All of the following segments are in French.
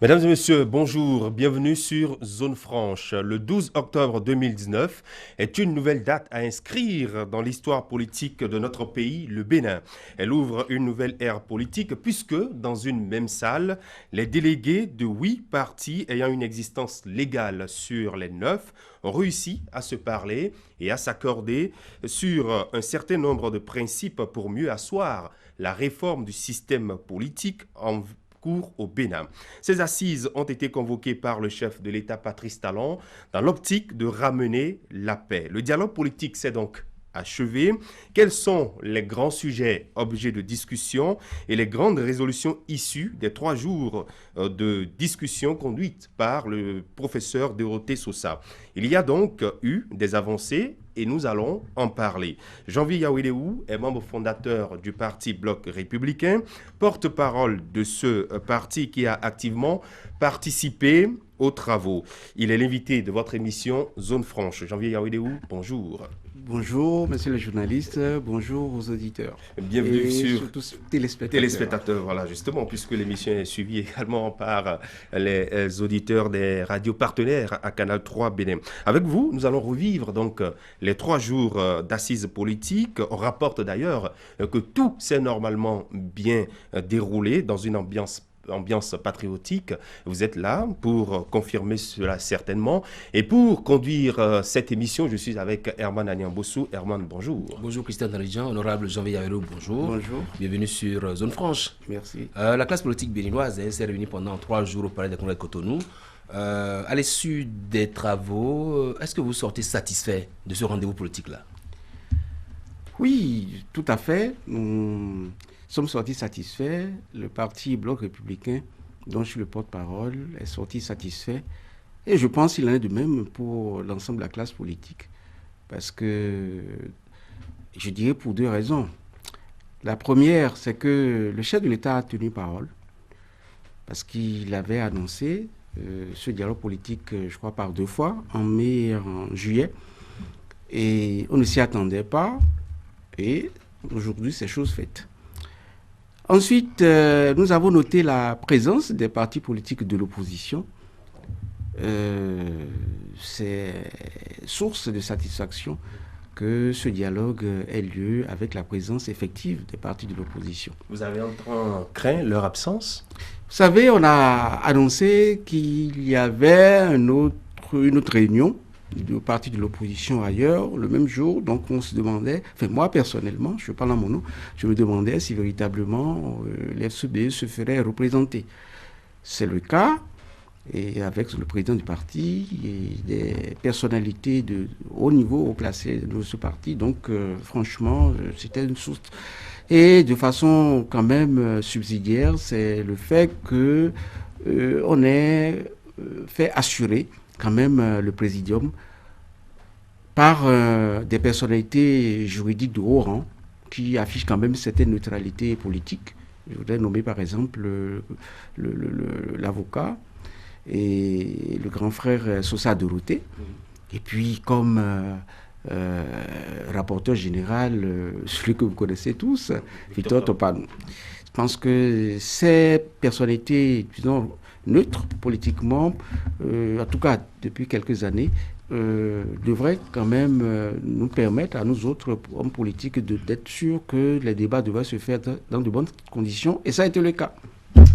Mesdames et messieurs, bonjour, bienvenue sur Zone Franche. Le 12 octobre 2019 est une nouvelle date à inscrire dans l'histoire politique de notre pays, le Bénin. Elle ouvre une nouvelle ère politique puisque, dans une même salle, les délégués de 8 partis ayant une existence légale sur les 9 ont réussi à se parler et à s'accorder sur un certain nombre de principes pour mieux asseoir la réforme du système politique en cours au Bénin. Ces assises ont été convoquées par le chef de l'État Patrice Talon dans l'optique de ramener la paix. Le dialogue politique s'est donc achevé. Quels sont les grands sujets objets de discussion et les grandes résolutions issues des 3 jours de discussion conduites par le professeur Dorothée Sosa? Il y a donc eu des avancées et nous allons en parler. Janvier Yaouéléou est membre fondateur du parti Bloc républicain, porte-parole de ce parti qui a activement participé aux travaux. Il est l'invité de votre émission Zone Franche. Janvier Yaouéléou, bonjour. Bonjour, monsieur le journaliste, bonjour aux auditeurs. Bienvenue Et sur surtout téléspectateurs. Voilà, justement, puisque l'émission est suivie également par les auditeurs des radios partenaires à Canal 3 Bénin. Avec vous, nous allons revivre donc les 3 jours d'assises politiques. On rapporte d'ailleurs que tout s'est normalement bien déroulé dans une ambiance patriotique. Vous êtes là pour confirmer cela certainement. Et pour conduire cette émission, je suis avec Herman Agnambossou. Herman, bonjour. Bonjour Christian Daridjan, honorable Jean-Vier Yavero, bonjour. Bonjour. Bienvenue sur Zone Franche. Merci. La classe politique béninoise s'est réunie pendant 3 jours au Palais des Congrès de Cotonou. À l'issue des travaux, est-ce que vous sortez satisfait de ce rendez-vous politique-là? Oui, tout à fait. Nous sommes sortis satisfaits. Le parti Bloc républicain, dont je suis le porte-parole, est sorti satisfait. Et je pense qu'il en est de même pour l'ensemble de la classe politique. Parce que, je dirais pour 2 raisons. La première, c'est que le chef de l'État a tenu parole. Parce qu'il avait annoncé ce dialogue politique, je crois, par 2 fois, en mai et en juillet. Et on ne s'y attendait pas. Et aujourd'hui, c'est chose faite. Ensuite, nous avons noté la présence des partis politiques de l'opposition. C'est source de satisfaction que ce dialogue ait lieu avec la présence effective des partis de l'opposition. Vous avez craint leur absence? Vous savez, on a annoncé qu'il y avait une autre réunion du parti de l'opposition ailleurs, le même jour. Donc on se demandait, enfin moi personnellement, je parle en mon nom, je me demandais si véritablement l'FCBE se ferait représenter. C'est le cas, et avec le président du parti et des personnalités de haut niveau, haut classé de ce parti. Donc franchement, c'était une source. Et de façon quand même subsidiaire, c'est le fait que on ait fait assurer quand même le présidium par des personnalités juridiques de haut rang qui affichent quand même une certaine neutralité politique. Je voudrais nommer par exemple l'avocat et le grand frère Sosa Dorothée. Et puis comme rapporteur général, celui que vous connaissez tous, Victor Topano. Je pense que ces personnalités, disons, neutres politiquement, en tout cas depuis quelques années, devraient quand même nous permettre à nous autres hommes politiques d'être sûrs que les débats devraient se faire dans de bonnes conditions. Et ça a été le cas.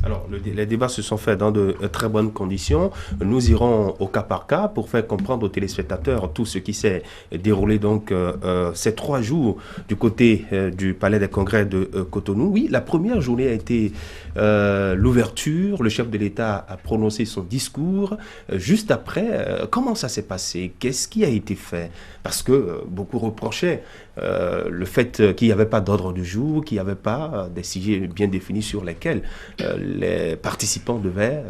Alors, les débats se sont faits dans de très bonnes conditions. Nous irons au cas par cas pour faire comprendre aux téléspectateurs tout ce qui s'est déroulé donc ces 3 jours du côté du Palais des Congrès de Cotonou. Oui, la première journée a été l'ouverture. Le chef de l'État a prononcé son discours. Juste après, comment ça s'est passé? Qu'est-ce qui a été fait? Parce que beaucoup reprochaient le fait qu'il n'y avait pas d'ordre du jour, qu'il n'y avait pas des sujets bien définis sur lesquels les participants devaient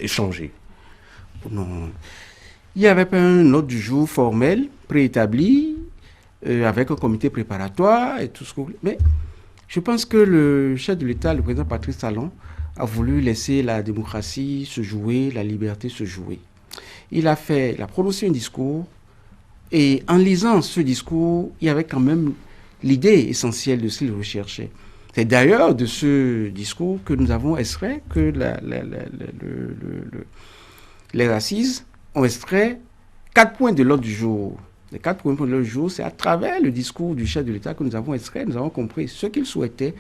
échanger. Non. Il n'y avait pas un ordre du jour formel, préétabli, avec un comité préparatoire et tout ce que vous voulez. Mais je pense que le chef de l'État, le président Patrice Talon, a voulu laisser la démocratie se jouer, la liberté se jouer. Il a prononcé un discours. Et en lisant ce discours, il y avait quand même l'idée essentielle de ce qu'il recherchait. C'est d'ailleurs de ce discours que nous avons extrait que les assises ont extrait 4 points de l'ordre du jour. Les 4 points de l'ordre du jour, c'est à travers le discours du chef de l'État que nous avons extrait, nous avons compris ce qu'il souhaitait,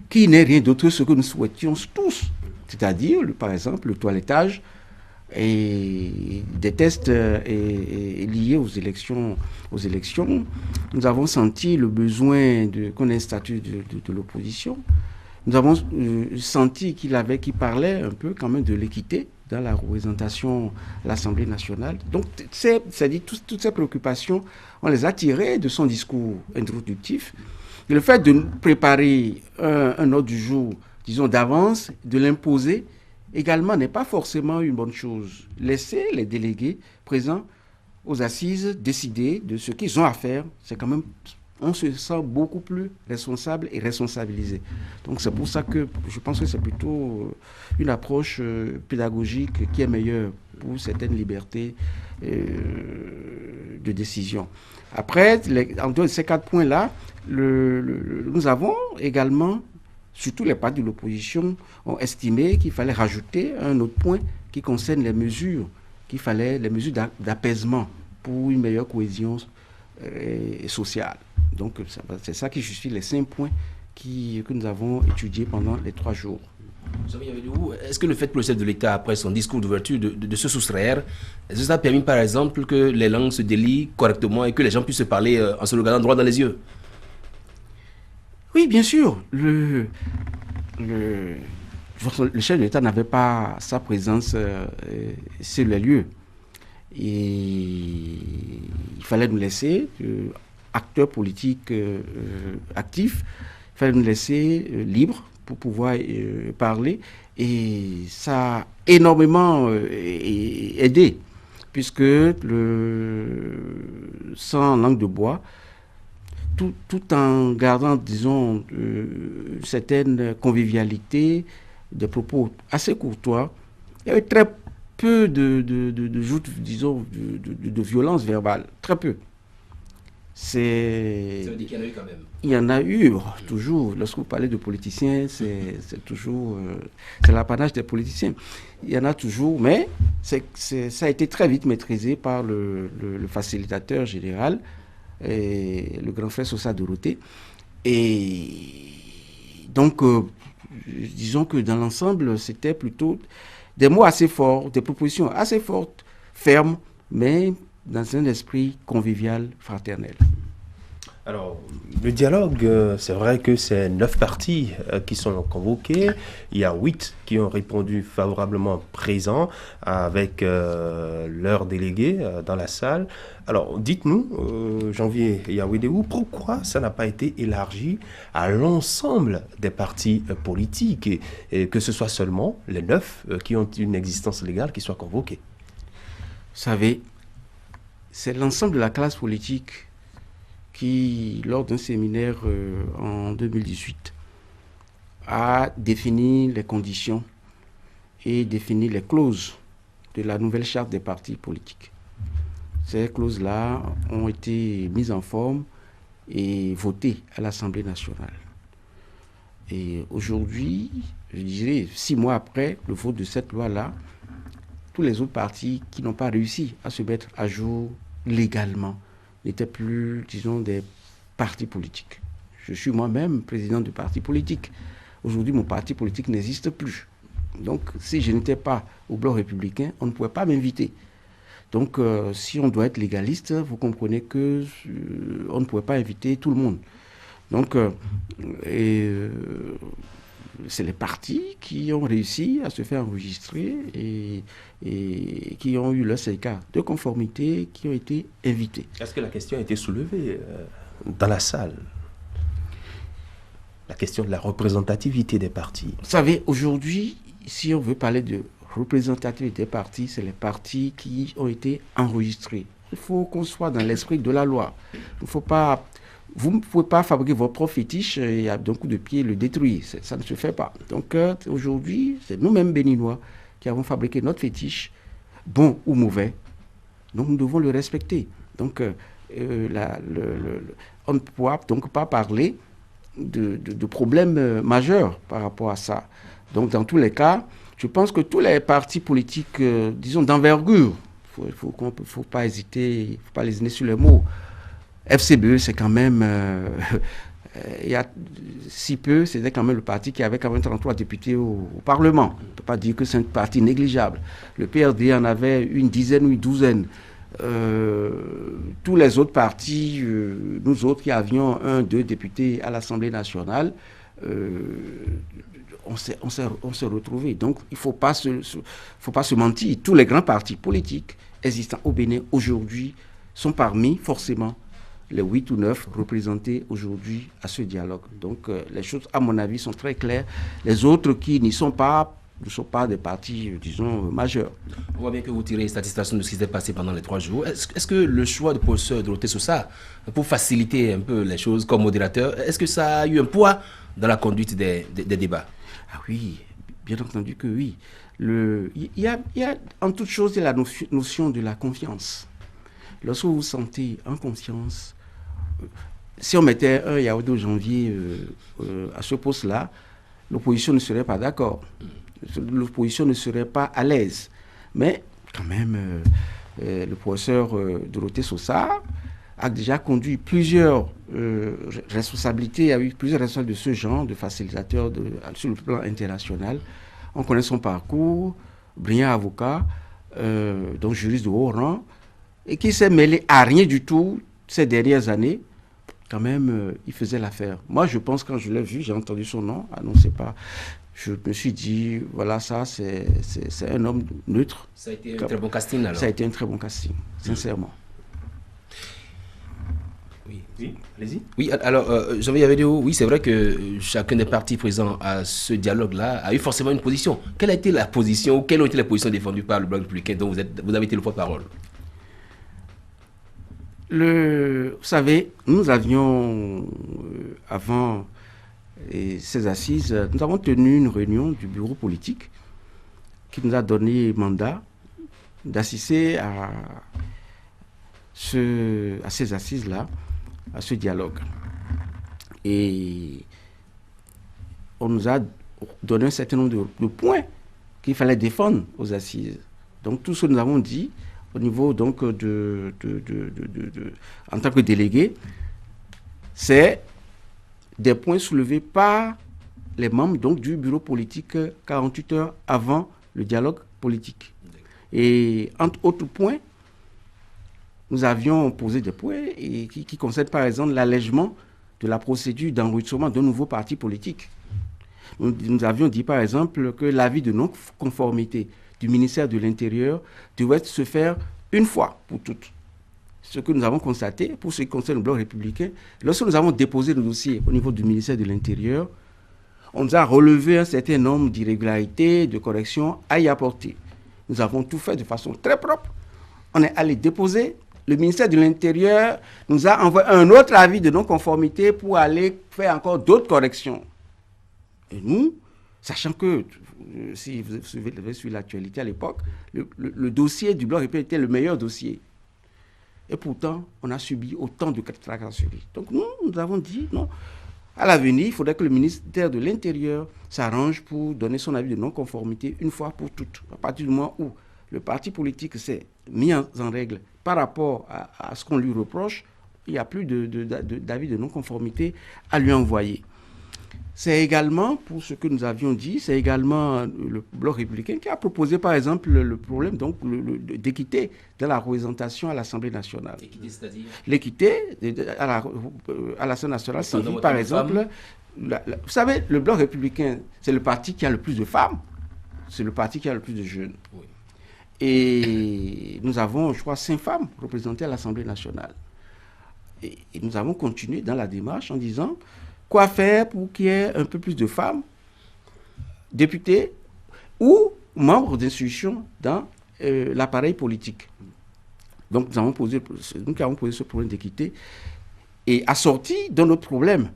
qui n'est rien d'autre que ce que nous souhaitions tous. C'est-à-dire, par exemple, le toilettage et des tests liés aux élections. Nous avons senti le besoin qu'on ait un statut de l'opposition. Nous avons senti qu'il parlait un peu quand même de l'équité dans la représentation à l'Assemblée nationale. Donc, c'est-à-dire toutes ces préoccupations, on les a tirées de son discours introductif. Et le fait de préparer un ordre du jour, disons d'avance, de l'imposer, également n'est pas forcément une bonne chose. Laisser les délégués présents aux assises décider de ce qu'ils ont à faire, c'est quand même, on se sent beaucoup plus responsable et responsabilisé. Donc c'est pour ça que je pense que c'est plutôt une approche pédagogique qui est meilleure pour certaines libertés de décision. Après, en dehors de ces 4 points-là, nous avons également, surtout les partis de l'opposition, ont estimé qu'il fallait rajouter un autre point qui concerne les mesures d'apaisement pour une meilleure cohésion sociale. Donc c'est ça qui justifie les 5 points que nous avons étudiés pendant les 3 jours. Est-ce que le fait pour le chef de l'État, après son discours d'ouverture, de se soustraire, est-ce que ça a permis par exemple que les langues se délient correctement et que les gens puissent se parler en se regardant droit dans les yeux? Oui, bien sûr. Le chef de l'État n'avait pas sa présence sur les lieux. Et il fallait nous laisser, acteurs politiques actifs, il fallait nous laisser libres pour pouvoir parler. Et ça a énormément aidé, puisque sans langue de bois, tout en gardant, disons, certaines convivialités, des propos assez courtois, il y avait très peu de joutes, disons, de violence verbale. Très peu. Ça veut dire qu'il y en a eu quand même. Il y en a eu, toujours. Lorsque vous parlez de politiciens, c'est toujours... c'est l'apanage des politiciens. Il y en a toujours, mais ça a été très vite maîtrisé par le facilitateur général, et le grand frère Sosa Dorothée. Et donc, disons que dans l'ensemble, c'était plutôt des mots assez forts, des propositions assez fortes, fermes, mais dans un esprit convivial, fraternel. Alors, le dialogue, c'est vrai que c'est 9 partis qui sont convoqués. Il y a 8 qui ont répondu favorablement présents avec leurs délégués dans la salle. Alors, dites-nous, Janvier Yawedewou, pourquoi ça n'a pas été élargi à l'ensemble des partis politiques et que ce soit seulement les 9 qui ont une existence légale qui soient convoqués? Vous savez, c'est l'ensemble de la classe politique qui, lors d'un séminaire en 2018, a défini les conditions et défini les clauses de la nouvelle charte des partis politiques. Ces clauses-là ont été mises en forme et votées à l'Assemblée nationale. Et aujourd'hui, je dirais 6 mois après le vote de cette loi-là, tous les autres partis qui n'ont pas réussi à se mettre à jour légalement n'étaient plus, disons, des partis politiques. Je suis moi-même président de parti politique. Aujourd'hui, mon parti politique n'existe plus. Donc, si je n'étais pas au Bloc républicain, on ne pouvait pas m'inviter. Donc, si on doit être légaliste, vous comprenez que on ne pouvait pas inviter tout le monde. Donc, c'est les partis qui ont réussi à se faire enregistrer et qui ont eu leur certificat de conformité, qui ont été invités. Est-ce que la question a été soulevée dans la salle? La question de la représentativité des partis. Vous savez, aujourd'hui, si on veut parler de représentativité des partis, c'est les partis qui ont été enregistrés. Il faut qu'on soit dans l'esprit de la loi. Il faut pas... Vous ne pouvez pas fabriquer votre propre fétiche et d'un coup de pied le détruire. Ça ne se fait pas. Donc aujourd'hui, c'est nous-mêmes Béninois qui avons fabriqué notre fétiche, bon ou mauvais. Donc nous devons le respecter. Donc on ne pourra donc pas parler de problèmes majeurs par rapport à ça. Donc, dans tous les cas, je pense que tous les partis politiques, disons, d'envergure, il faut pas hésiter, il ne faut pas lésiner sur les mots. FCBE, c'est quand même... il y a si peu, c'était quand même le parti qui avait quand même 33 députés au Parlement. On ne peut pas dire que c'est un parti négligeable. Le PRD en avait une dizaine ou une douzaine. Tous les autres partis, nous autres qui avions 1, 2 députés à l'Assemblée nationale, on s'est retrouvés. Donc, il ne faut pas se mentir. Tous les grands partis politiques existants au Bénin aujourd'hui sont parmi, forcément, les 8 ou 9 représentés aujourd'hui à ce dialogue. Donc, les choses, à mon avis, sont très claires. Les autres qui n'y sont pas, ne sont pas des partis, disons, majeurs. On voit bien que vous tirez une satisfaction de ce qui s'est passé pendant les 3 jours. Est-ce que le choix du professeur Dorothée Sosa, pour faciliter un peu les choses comme modérateur, est-ce que ça a eu un poids dans la conduite des débats? Ah oui, bien entendu que oui. Il y a en toute chose la notion de la confiance. Lorsque vous vous sentez en confiance, si on mettait un Yaoundé janvier à ce poste-là, l'opposition ne serait pas d'accord. L'opposition ne serait pas à l'aise. Mais quand même, le professeur Dorothée Sosa a déjà conduit plusieurs responsabilités, a eu plusieurs responsabilités de ce genre, de facilitateur sur le plan international. On connaît son parcours, brillant avocat, donc juriste de haut rang, et qui s'est mêlé à rien du tout ces dernières années. Quand même, il faisait l'affaire. Moi, je pense, quand je l'ai vu, j'ai entendu son nom, annoncé pas. Je me suis dit, voilà, ça, c'est un homme neutre. Ça a été un très bon casting, alors. Ça a été un très bon casting, sincèrement. Oui, allez-y. Oui, alors, Jean-Pierre Yavedéo, oui, c'est vrai que chacun des partis présents à ce dialogue-là a eu forcément une position. Quelle a été la position, ou quelles ont été les positions défendues par le Bloc républicain dont vous avez été le porte-parole? Vous savez, nous avions, avant ces assises, nous avons tenu une réunion du bureau politique qui nous a donné mandat d'assister à ces assises-là, à ce dialogue. Et on nous a donné un certain nombre de points qu'il fallait défendre aux assises. Donc tout ce que nous avons dit, au niveau donc en tant que délégué, c'est des points soulevés par les membres donc du bureau politique 48 heures avant le dialogue politique. Et entre autres points, nous avions posé des points qui concernent par exemple l'allègement de la procédure d'enregistrement d'un nouveau parti politique. Nous avions dit par exemple que l'avis de non-conformité du ministère de l'Intérieur devait se faire une fois pour toutes. Ce que nous avons constaté, pour ce qui concerne le Bloc républicain, lorsque nous avons déposé le dossier au niveau du ministère de l'Intérieur, on nous a relevé un certain nombre d'irrégularités, de corrections à y apporter. Nous avons tout fait de façon très propre. On est allé déposer. Le ministère de l'Intérieur nous a envoyé un autre avis de non-conformité pour aller faire encore d'autres corrections. Et nous, sachant que, si vous avez suivi l'actualité à l'époque, le dossier du Bloc républicain était le meilleur dossier. Et pourtant, on a subi autant de tracasseries. Donc nous avons dit, non, à l'avenir, il faudrait que le ministère de l'Intérieur s'arrange pour donner son avis de non-conformité une fois pour toutes. À partir du moment où le parti politique s'est mis en règle par rapport à ce qu'on lui reproche, il n'y a plus d'avis de non-conformité à lui envoyer. C'est également, pour ce que nous avions dit, c'est également le Bloc républicain qui a proposé, par exemple, le problème d'équité de la représentation à l'Assemblée nationale. L'équité, c'est-à-dire? L'équité à l'Assemblée nationale signifie, par exemple, vous savez, le Bloc républicain, c'est le parti qui a le plus de femmes, c'est le parti qui a le plus de jeunes. Oui. Et nous avons, je crois, 5 femmes représentées à l'Assemblée nationale. Et nous avons continué dans la démarche en disant... Quoi faire pour qu'il y ait un peu plus de femmes, députés ou membres d'institutions dans l'appareil politique. Donc nous avons posé ce problème d'équité et assorti d'un autre problème.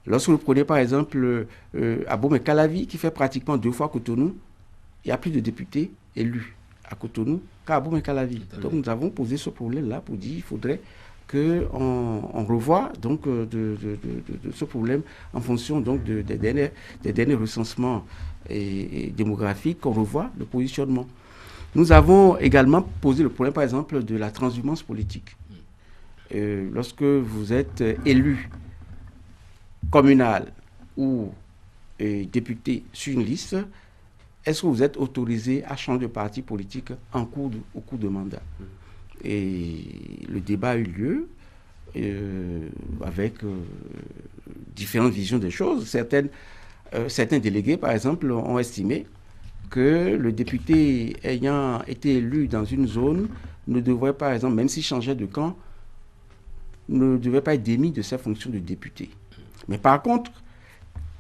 Lorsque vous prenez par exemple Abomey Calavi qui fait pratiquement 2 fois Cotonou, il y a plus de députés élus à Cotonou qu'à Abomey Calavi. Donc nous avons posé ce problème-là pour dire qu'il faudrait qu'on revoit donc de ce problème en fonction donc des derniers recensements et démographiques, qu'on revoit le positionnement. Nous avons également posé le problème, par exemple, de la transhumance politique. Lorsque vous êtes élu communal ou député sur une liste, est-ce que vous êtes autorisé à changer de parti politique au cours de mandat? Et le débat a eu lieu avec différentes visions des choses. Certains délégués, par exemple, ont estimé que le député ayant été élu dans une zone ne devrait, par exemple, même s'il changeait de camp, ne devait pas être démis de sa fonction de député. Mais par contre,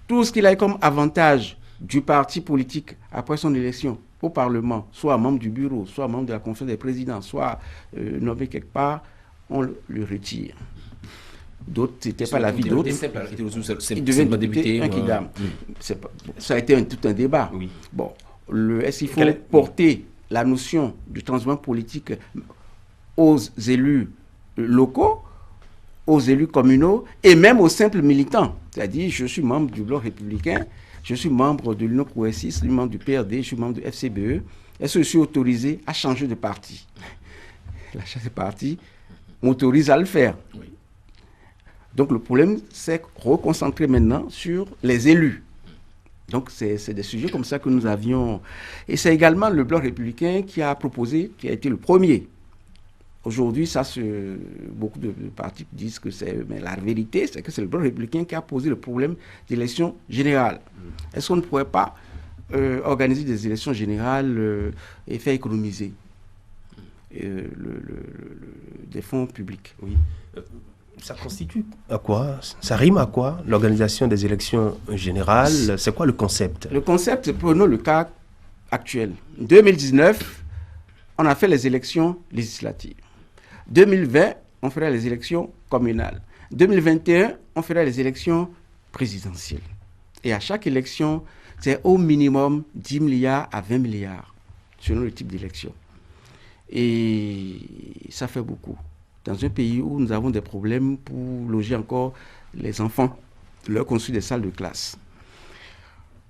tout ce qu'il a comme avantage du parti politique après son élection au Parlement, soit membre du bureau, soit membre de la conférence des présidents, soit nommé quelque part, on le retire. D'autres, c'était pas l'avis d'autres. Il devient député, un kidam. Ça a été tout un débat. Oui. Bon, est-ce qu'il faut porter la notion du transhumance politique aux élus locaux, aux élus communaux et même aux simples militants? C'est-à-dire, je suis membre du Bloc républicain, je suis membre de l'Union progressiste, je suis membre du PRD, je suis membre du FCBE. Est-ce que je suis autorisé à changer de parti? La changer de parti m'autorise à le faire. Oui. Donc le problème, c'est reconcentrer maintenant sur les élus. Donc c'est des sujets comme ça que nous avions. Et c'est également le Bloc républicain qui a proposé, qui a été le premier. Aujourd'hui, beaucoup de partis disent que c'est... Mais la vérité, c'est que c'est le Bloc républicain qui a posé le problème d'élection générale. Est-ce qu'on ne pourrait pas organiser des élections générales et faire économiser des fonds publics? Oui. Ça constitue à quoi? Ça rime à quoi, l'organisation des élections générales? C'est quoi le concept? Le concept, prenons le cas actuel. En 2019, on a fait les élections législatives. 2020, on fera les élections communales. 2021, on fera les élections présidentielles. Et à chaque élection, c'est au minimum 10 milliards à 20 milliards, selon le type d'élection. Et ça fait beaucoup. Dans un pays où nous avons des problèmes pour loger encore les enfants, leur construire des salles de classe.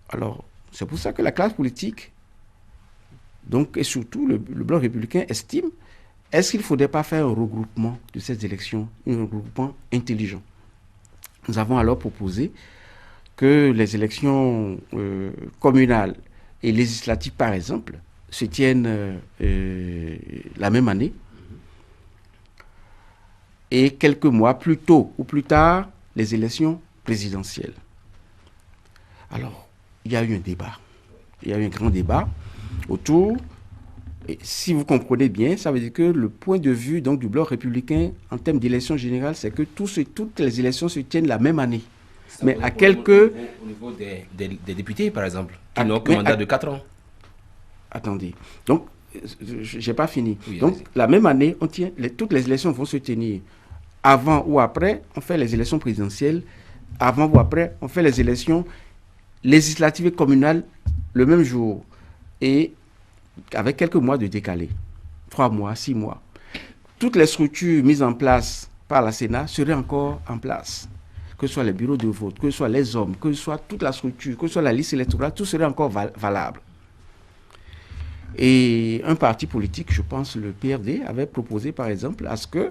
Alors, c'est pour ça que la classe politique, donc, et surtout le Bloc républicain, estime, est-ce qu'il ne faudrait pas faire un regroupement de ces élections, un regroupement intelligent? Nous avons alors proposé que les élections communales et législatives, par exemple, se tiennent la même année, et quelques mois plus tôt ou plus tard, les élections présidentielles. Alors, il y a eu un débat. Il y a eu un grand débat autour. Et si vous comprenez bien, ça veut dire que le point de vue donc, du Bloc républicain en termes d'élections générales, c'est que toutes les élections se tiennent la même année. Mais à quelques... Au niveau des députés, par exemple, qui n'ont qu'un mandat de 4 ans. Attendez. Donc, je n'ai pas fini. Oui, donc, la même année, toutes les élections vont se tenir. Avant ou après, on fait les élections présidentielles. Avant ou après, on fait les élections législatives et communales le même jour. Et avec quelques mois de décalé. 3 mois, 6 mois. Toutes les structures mises en place par la Sénat seraient encore en place. Que ce soit les bureaux de vote, que ce soit les hommes, que ce soit toute la structure, que ce soit la liste électorale, tout serait encore valable. Et un parti politique, je pense le PRD, avait proposé par exemple à ce que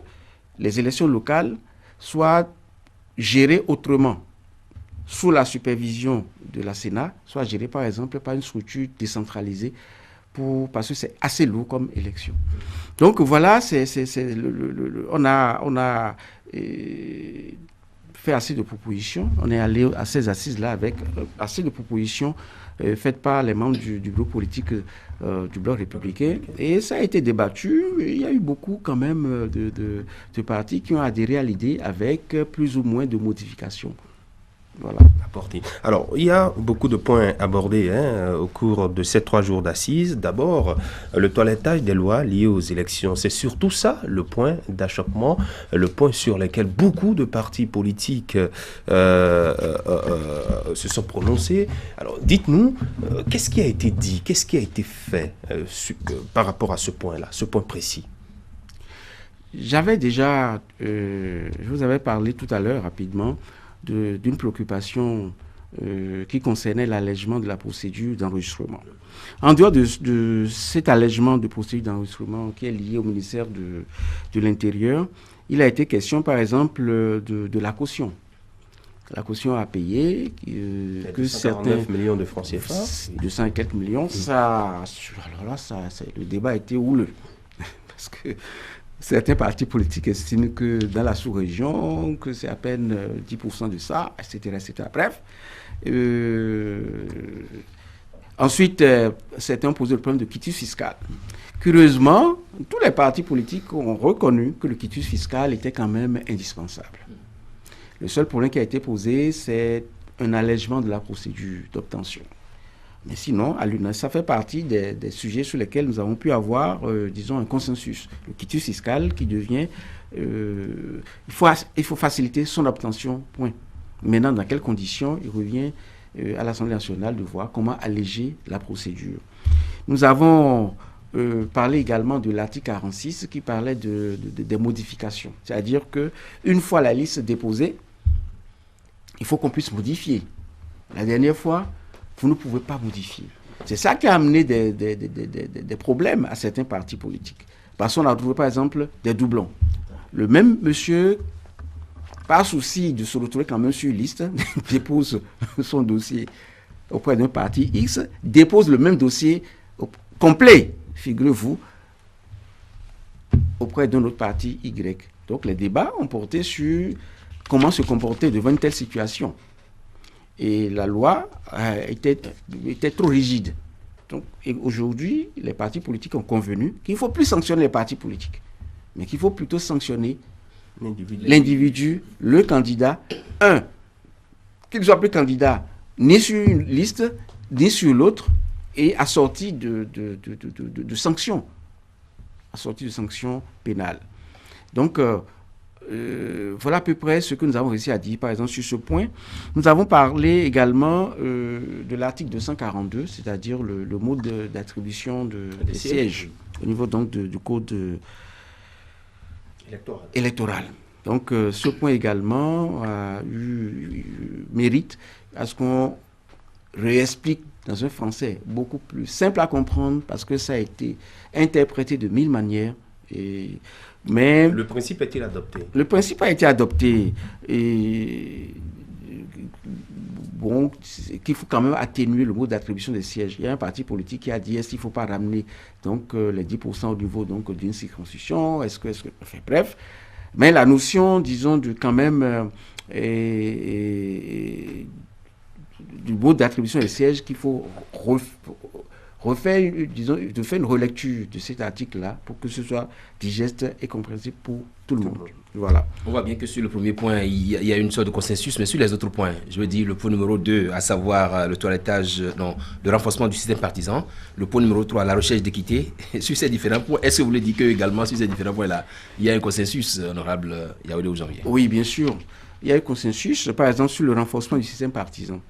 les élections locales soient gérées autrement, sous la supervision de la Sénat, soit gérées par exemple par une structure décentralisée, parce que c'est assez lourd comme élection. Donc voilà, on a fait assez de propositions, on est allé à ces assises-là avec assez de propositions faites par les membres du groupe politique du Bloc républicain. Et ça a été débattu. Il y a eu beaucoup quand même de partis qui ont adhéré à l'idée avec plus ou moins de modifications. Voilà. Alors, il y a beaucoup de points abordés au cours de ces 3 jours d'assises. D'abord, le toilettage des lois liées aux élections. C'est surtout ça, le point d'achoppement, le point sur lequel beaucoup de partis politiques se sont prononcés. Alors, dites-nous, qu'est-ce qui a été dit, qu'est-ce qui a été fait par rapport à ce point-là, ce point précis? j'avais déjà, je vous avais parlé tout à l'heure rapidement d'une préoccupation qui concernait l'allègement de la procédure d'enregistrement. En dehors de cet allègement de procédure d'enregistrement qui est lié au ministère de l'Intérieur, il a été question, par exemple, de la caution. La caution à payer, que certains millions de francs CFA, 200 et quelques millions, ça, alors là, le débat a été houleux. Parce que certains partis politiques estiment que dans la sous-région, que c'est à peine 10% de ça, etc., etc. Bref. Ensuite, certains ont posé le problème de quitus fiscal. Curieusement, tous les partis politiques ont reconnu que le quitus fiscal était quand même indispensable. Le seul problème qui a été posé, c'est un allègement de la procédure d'obtention. Mais sinon, ça fait partie des sujets sur lesquels nous avons pu avoir, disons, un consensus. Le quitus fiscal qui devient... il faut faciliter son obtention, point. Maintenant, dans quelles conditions, il revient à l'Assemblée nationale de voir comment alléger la procédure. Nous avons parlé également de l'article 46 qui parlait des modifications. C'est-à-dire qu'une fois la liste déposée, il faut qu'on puisse modifier. La dernière fois, vous ne pouvez pas modifier. C'est ça qui a amené des problèmes à certains partis politiques. Parce qu'on a trouvé, par exemple, des doublons. Le même monsieur, par souci de se retrouver quand même sur une liste, dépose son dossier auprès d'un parti X, dépose le même dossier complet, figurez-vous, auprès d'un autre parti Y. Donc les débats ont porté sur comment se comporter devant une telle situation. Et la loi était trop rigide. Donc, aujourd'hui, les partis politiques ont convenu qu'il ne faut plus sanctionner les partis politiques, mais qu'il faut plutôt sanctionner l'individu, le candidat. Qu'il ne soit plus candidat ni sur une liste, ni sur l'autre, et assorti de sanctions, assorti de sanctions pénales. Donc, voilà à peu près ce que nous avons réussi à dire, par exemple, sur ce point. Nous avons parlé également de l'article 242, c'est-à-dire le mode d'attribution des sièges, au niveau donc du code électoral. Donc, ce point également a eu mérite à ce qu'on réexplique dans un français beaucoup plus simple à comprendre, parce que ça a été interprété de 1000 manières. Mais le principe a-t-il adopté? Le principe a été adopté. Et bon, qu'il faut quand même atténuer le mode d'attribution des sièges. Il y a un parti politique qui a dit est-ce qu'il ne faut pas ramener donc, les 10% au niveau donc, d'une circonscription, enfin, bref. Mais la notion, disons, quand même du mode d'attribution des sièges qu'il faut refaire, disons, de faire une relecture de cet article-là pour que ce soit digeste et compréhensible pour tout le monde. Voilà. On voit bien que sur le premier point, il y a une sorte de consensus, mais sur les autres points, je veux dire le point numéro 2, à savoir le toilettage, le renforcement du système partisan, le point numéro 3, la recherche d'équité, sur ces différents points, est-ce que vous voulez dire que également sur ces différents points-là, il y a un consensus, honorable Yaoundé Ojanvier? Oui, bien sûr. Il y a un consensus, par exemple, sur le renforcement du système partisan.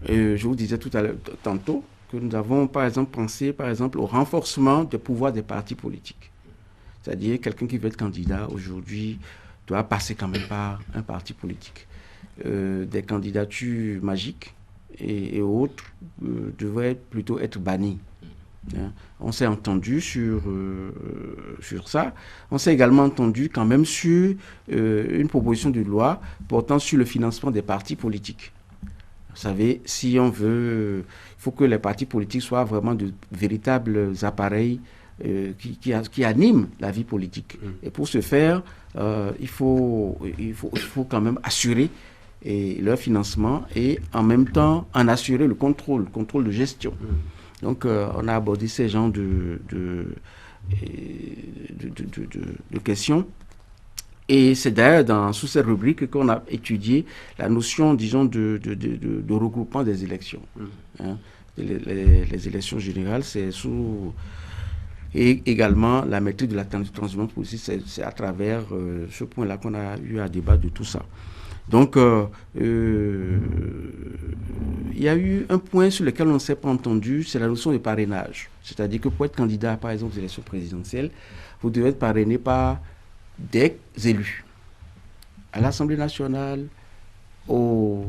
Je vous disais tout à l'heure, tantôt, que nous avons, par exemple, pensé, par exemple, au renforcement des pouvoirs des partis politiques. C'est-à-dire, quelqu'un qui veut être candidat aujourd'hui doit passer quand même par un parti politique. Des candidatures magiques et autres devraient plutôt être bannies. Hein. On s'est entendu sur ça. On s'est également entendu quand même sur une proposition de loi portant sur le financement des partis politiques. Vous savez, si on veut, il faut que les partis politiques soient vraiment de véritables appareils qui animent la vie politique. Et pour ce faire, il faut quand même assurer leur financement et en même temps en assurer le contrôle de gestion. Donc, on a abordé ces genres de questions. Et c'est d'ailleurs sous cette rubrique qu'on a étudié la notion, disons, de regroupement des élections. Hein. Les élections générales, c'est sous... Et également, la maîtrise de la transhumance politique, c'est à travers ce point-là qu'on a eu à débattre de tout ça. Donc, il y a eu un point sur lequel on ne s'est pas entendu, c'est la notion de parrainage. C'est-à-dire que pour être candidat, par exemple, aux élections présidentielles, vous devez être parrainé par des élus à l'Assemblée nationale, au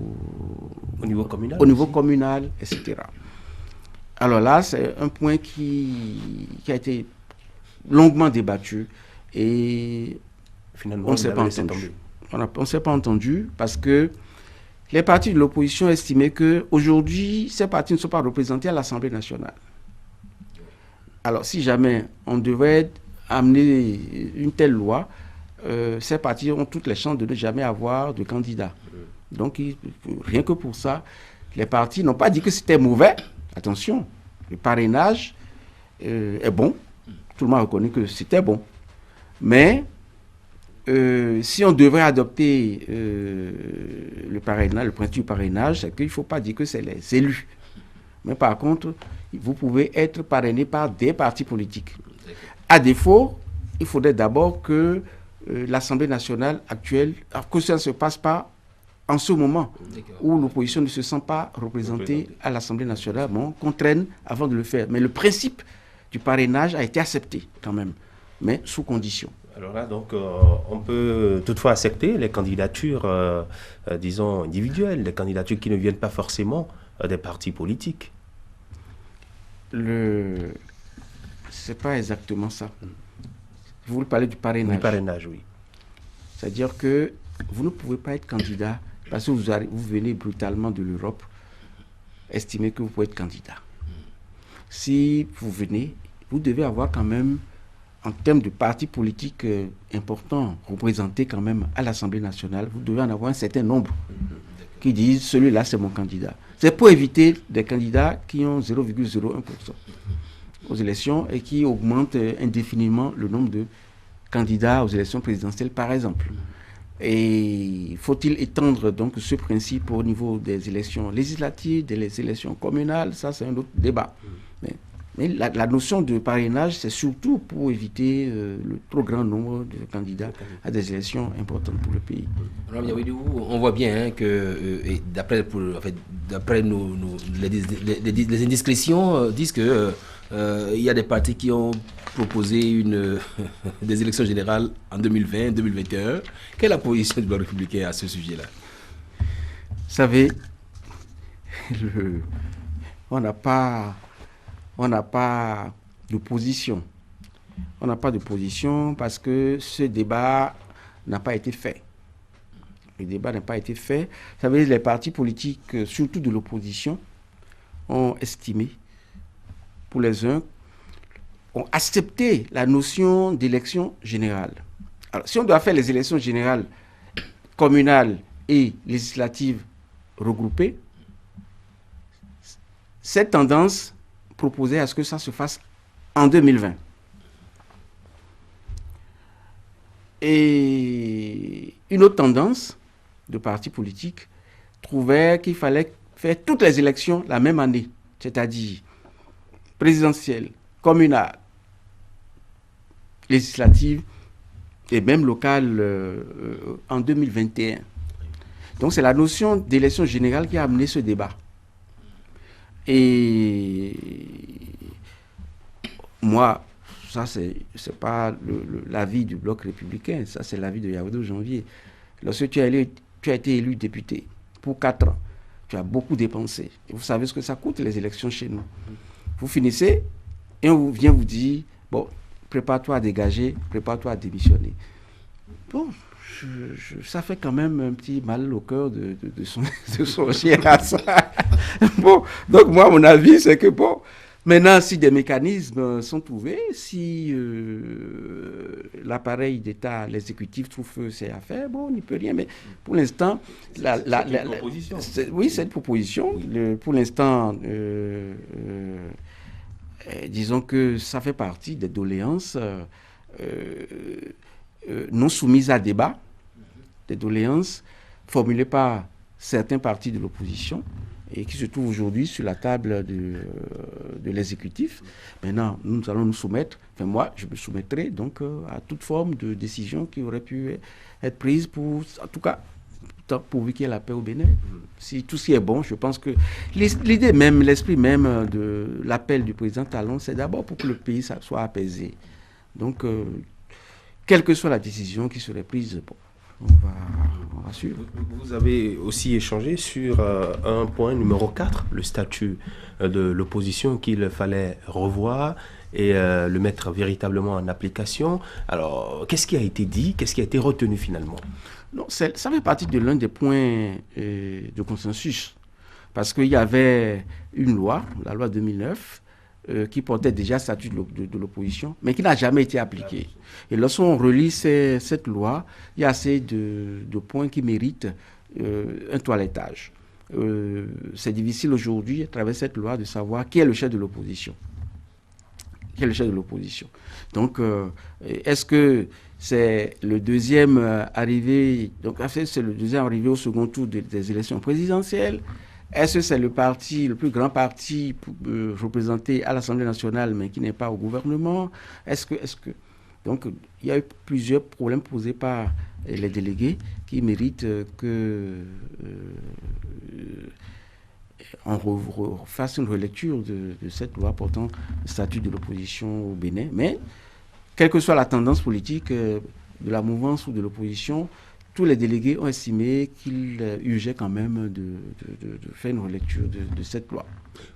niveau communal, etc. Alors là, c'est un point qui a été longuement débattu et finalement, on ne s'est pas entendu. On ne s'est pas entendu parce que les partis de l'opposition estimaient qu'aujourd'hui, ces partis ne sont pas représentés à l'Assemblée nationale. Alors, si jamais on devait amener une telle loi, ces partis ont toutes les chances de ne jamais avoir de candidat. Donc, rien que pour ça, les partis n'ont pas dit que c'était mauvais. Attention, le parrainage est bon. Tout le monde a reconnu que c'était bon. Mais si on devrait adopter le parrainage, le principe du parrainage, c'est qu'il ne faut pas dire que c'est les élus. Mais par contre, vous pouvez être parrainé par des partis politiques. À défaut, il faudrait d'abord que l'Assemblée nationale actuelle, que ça ne se passe pas en ce moment où l'opposition ne se sent pas représentée à l'Assemblée nationale, bon, qu'on traîne avant de le faire. Mais le principe du parrainage a été accepté quand même, mais sous condition. Alors là, donc, on peut toutefois accepter les candidatures, disons, individuelles, les candidatures qui ne viennent pas forcément des partis politiques. C'est pas exactement ça. Vous voulez parler du parrainage. Du parrainage, oui. C'est-à-dire que vous ne pouvez pas être candidat parce que vous venez brutalement de l'Europe, estimer que vous pouvez être candidat. Si vous venez, vous devez avoir quand même, en termes de partis politiques importants, représentés quand même à l'Assemblée nationale, vous devez en avoir un certain nombre qui disent celui-là c'est mon candidat. C'est pour éviter des candidats qui ont 0,01% aux élections et qui augmentent indéfiniment le nombre de candidats aux élections présidentielles, par exemple. Et faut-il étendre donc ce principe au niveau des élections législatives, des élections communales? Ça, c'est un autre débat. Mais la notion de parrainage, c'est surtout pour éviter le trop grand nombre de candidats à des élections importantes pour le pays. On voit bien que, d'après les indiscrétions, disent que il y a des partis qui ont proposé des élections générales en 2020, 2021. Quelle est la position du Bloc républicain à ce sujet-là? Vous savez, on n'a pas de position. On n'a pas de position parce que ce débat n'a pas été fait. Le débat n'a pas été fait. Vous savez, les partis politiques, surtout de l'opposition, ont estimé, pour les uns, ont accepté la notion d'élection générale. Alors, si on doit faire les élections générales communales et législatives regroupées, cette tendance proposait à ce que ça se fasse en 2020. Et une autre tendance de partis politiques trouvait qu'il fallait faire toutes les élections la même année, c'est-à-dire présidentielle, communale, législative et même locale en 2021. Donc c'est la notion d'élection générale qui a amené ce débat. Et moi, ça c'est pas l'avis du Bloc républicain, ça c'est l'avis de Yaoundé Janvier. Lorsque tu as été élu député pour 4 ans, tu as beaucoup dépensé. Et vous savez ce que ça coûte les élections chez nous. Vous finissez et on vient vous dire, bon, prépare-toi à dégager, prépare-toi à démissionner. Bon, ça fait quand même un petit mal au cœur de songer à ça. Bon, donc moi, mon avis, c'est que bon, maintenant, si des mécanismes sont trouvés, si l'appareil d'État, l'exécutif trouve que c'est à faire, bon, on n'y peut rien. Mais pour l'instant, c'est une proposition. Oui, c'est une proposition. Pour l'instant, disons que ça fait partie des doléances non soumises à débat, des doléances formulées par certains partis de l'opposition et qui se trouvent aujourd'hui sur la table de l'exécutif. Maintenant, nous allons nous soumettre, enfin moi, je me soumettrai donc à toute forme de décision qui aurait pu être prise pour, en tout cas, pourvu qu'il y ait la paix au Bénin. Si tout ce qui est bon, je pense que l'idée même, l'esprit même de l'appel du président Talon, c'est d'abord pour que le pays soit apaisé. Donc, quelle que soit la décision qui serait prise, bon, on va suivre. Vous avez aussi échangé sur un point numéro 4, le statut de l'opposition qu'il fallait revoir et le mettre véritablement en application. Alors, qu'est-ce qui a été dit? Qu'est-ce qui a été retenu finalement? Non, ça fait partie de l'un des points de consensus. Parce qu'il y avait une loi, la loi 2009, qui portait déjà le statut de l'opposition, mais qui n'a jamais été appliquée. Et lorsqu'on relit cette loi, il y a assez de points qui méritent un toilettage. C'est difficile aujourd'hui, à travers cette loi, de savoir qui est le chef de l'opposition. Qui est le chef de l'opposition. Donc, est-ce que c'est le deuxième arrivé, donc c'est le deuxième arrivé au second tour des élections présidentielles? Est-ce que c'est le plus grand parti représenté à l'Assemblée nationale, mais qui n'est pas au gouvernement? Donc, il y a eu plusieurs problèmes posés par les délégués qui méritent on fasse une relecture de cette loi portant le statut de l'opposition au Bénin. Mais, quelle que soit la tendance politique de la mouvance ou de l'opposition, tous les délégués ont estimé qu'il urgeait quand même de faire une relecture de cette loi.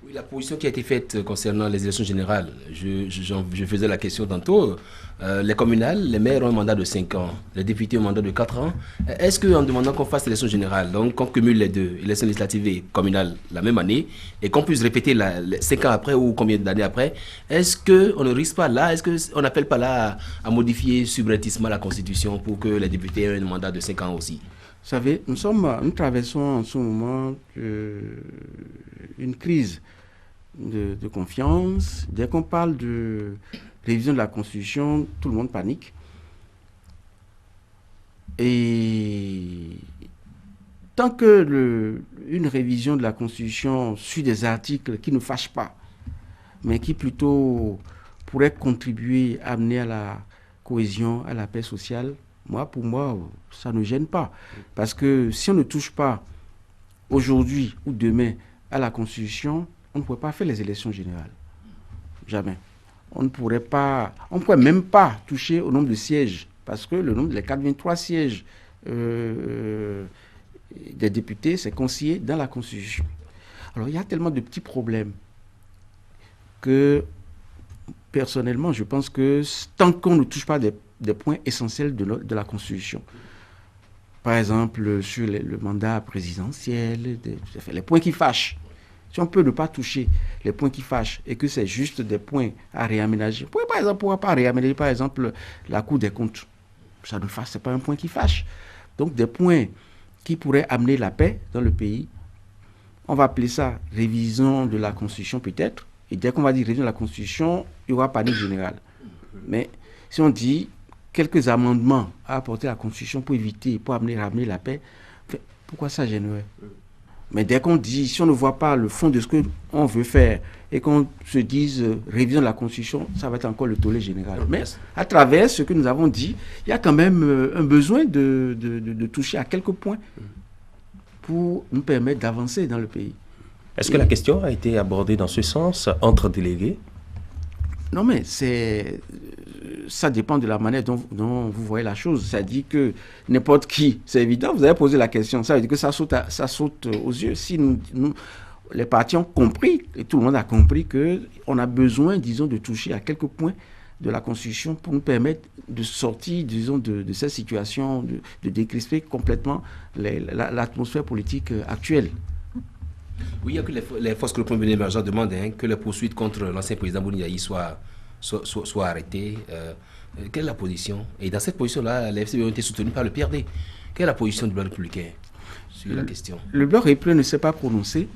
Oui, la position qui a été faite concernant les élections générales, je faisais la question tantôt, les communales, les maires ont un mandat de 5 ans, les députés ont un mandat de 4 ans. Est-ce qu'en demandant qu'on fasse l'élection générale, donc qu'on cumule les deux, élections législatives et communales la même année, et qu'on puisse répéter 5 ans après ou combien d'années après, est-ce qu'on ne risque pas là, est-ce qu'on n'appelle pas là à modifier subrepticement la Constitution pour que les députés aient un mandat de 5 ans aussi? Vous savez, nous traversons en ce moment une crise de confiance. Dès qu'on parle de révision de la Constitution, tout le monde panique. Et tant que une révision de la Constitution suit des articles qui ne fâchent pas, mais qui plutôt pourraient contribuer à amener à la cohésion, à la paix sociale, pour moi, ça ne gêne pas. Parce que si on ne touche pas aujourd'hui ou demain à la Constitution, on ne pourrait pas faire les élections générales. Jamais. On ne pourrait même pas toucher au nombre de sièges. Parce que le nombre des 83 sièges des députés, c'est consigné dans la Constitution. Alors, il y a tellement de petits problèmes que, personnellement, je pense que tant qu'on ne touche pas des points essentiels de la Constitution. Par exemple, sur le mandat présidentiel, les points qui fâchent. Si on peut ne pas toucher les points qui fâchent et que c'est juste des points à réaménager, pourquoi pas réaménager, par exemple, la Cour des comptes? Ça ne fâche, c'est pas un point qui fâche. Donc, des points qui pourraient amener la paix dans le pays, on va appeler ça révision de la Constitution peut-être. Et dès qu'on va dire révision de la Constitution, il y aura panique générale. Mais si on dit quelques amendements à apporter à la Constitution pour ramener la paix, pourquoi ça gênerait? Mais dès qu'on dit, si on ne voit pas le fond de ce qu'on veut faire et qu'on se dise révision de la Constitution, ça va être encore le tollé général. Mais à travers ce que nous avons dit, il y a quand même un besoin de toucher à quelques points pour nous permettre d'avancer dans le pays. Est-ce que la question a été abordée dans ce sens entre délégués? Non, mais ça dépend de la manière dont vous voyez la chose. Ça dit que n'importe qui, c'est évident, vous avez posé la question, ça veut dire que ça saute aux yeux. Si les partis ont compris, et tout le monde a compris qu'on a besoin, disons, de toucher à quelques points de la Constitution pour nous permettre de sortir, disons, de cette situation, de décrisper complètement l'atmosphère politique actuelle. Oui, il y a que les forces que le Premier ministre émergent demandent que les poursuites contre l'ancien président Bouni Yahi soient arrêtées. Quelle est la position? Et dans cette position-là, les FCB ont été soutenus par le PRD. Quelle est la position du Bloc républicain sur la question? Le Bloc républicain ne s'est pas prononcé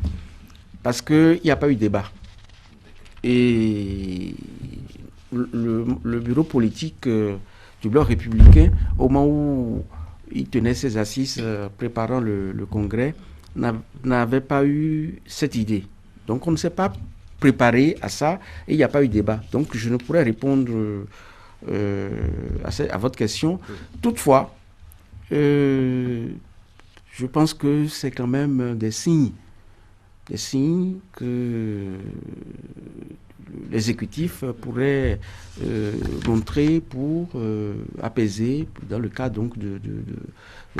parce qu'il n'y a pas eu débat. Et le bureau politique du Bloc républicain, au moment où il tenait ses assises préparant le congrès, n'avait pas eu cette idée. Donc on ne s'est pas préparé à ça et il n'y a pas eu débat. Donc je ne pourrais répondre à votre question. Toutefois, je pense que c'est quand même des signes que l'exécutif pourrait montrer pour apaiser, dans le cas donc de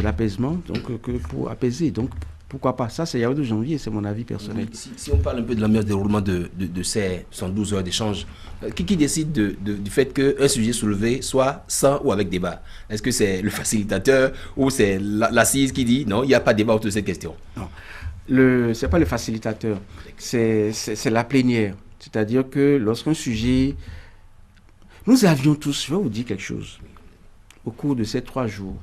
l'apaisement, donc pour apaiser. Donc pourquoi pas? Ça, c'est Yaoundé janvier, c'est mon avis personnel. Si on parle un peu de la meilleure déroulement de ces 112 heures d'échange, qui décide du fait qu'un sujet soulevé soit sans ou avec débat? Est-ce que c'est le facilitateur ou c'est l'assise qui dit non, il n'y a pas de débat autour de cette question? Non, ce n'est pas le facilitateur, c'est la plénière. C'est-à-dire que lorsqu'un sujet... Nous avions tous, je vais vous dire quelque chose, au cours de ces 3 jours.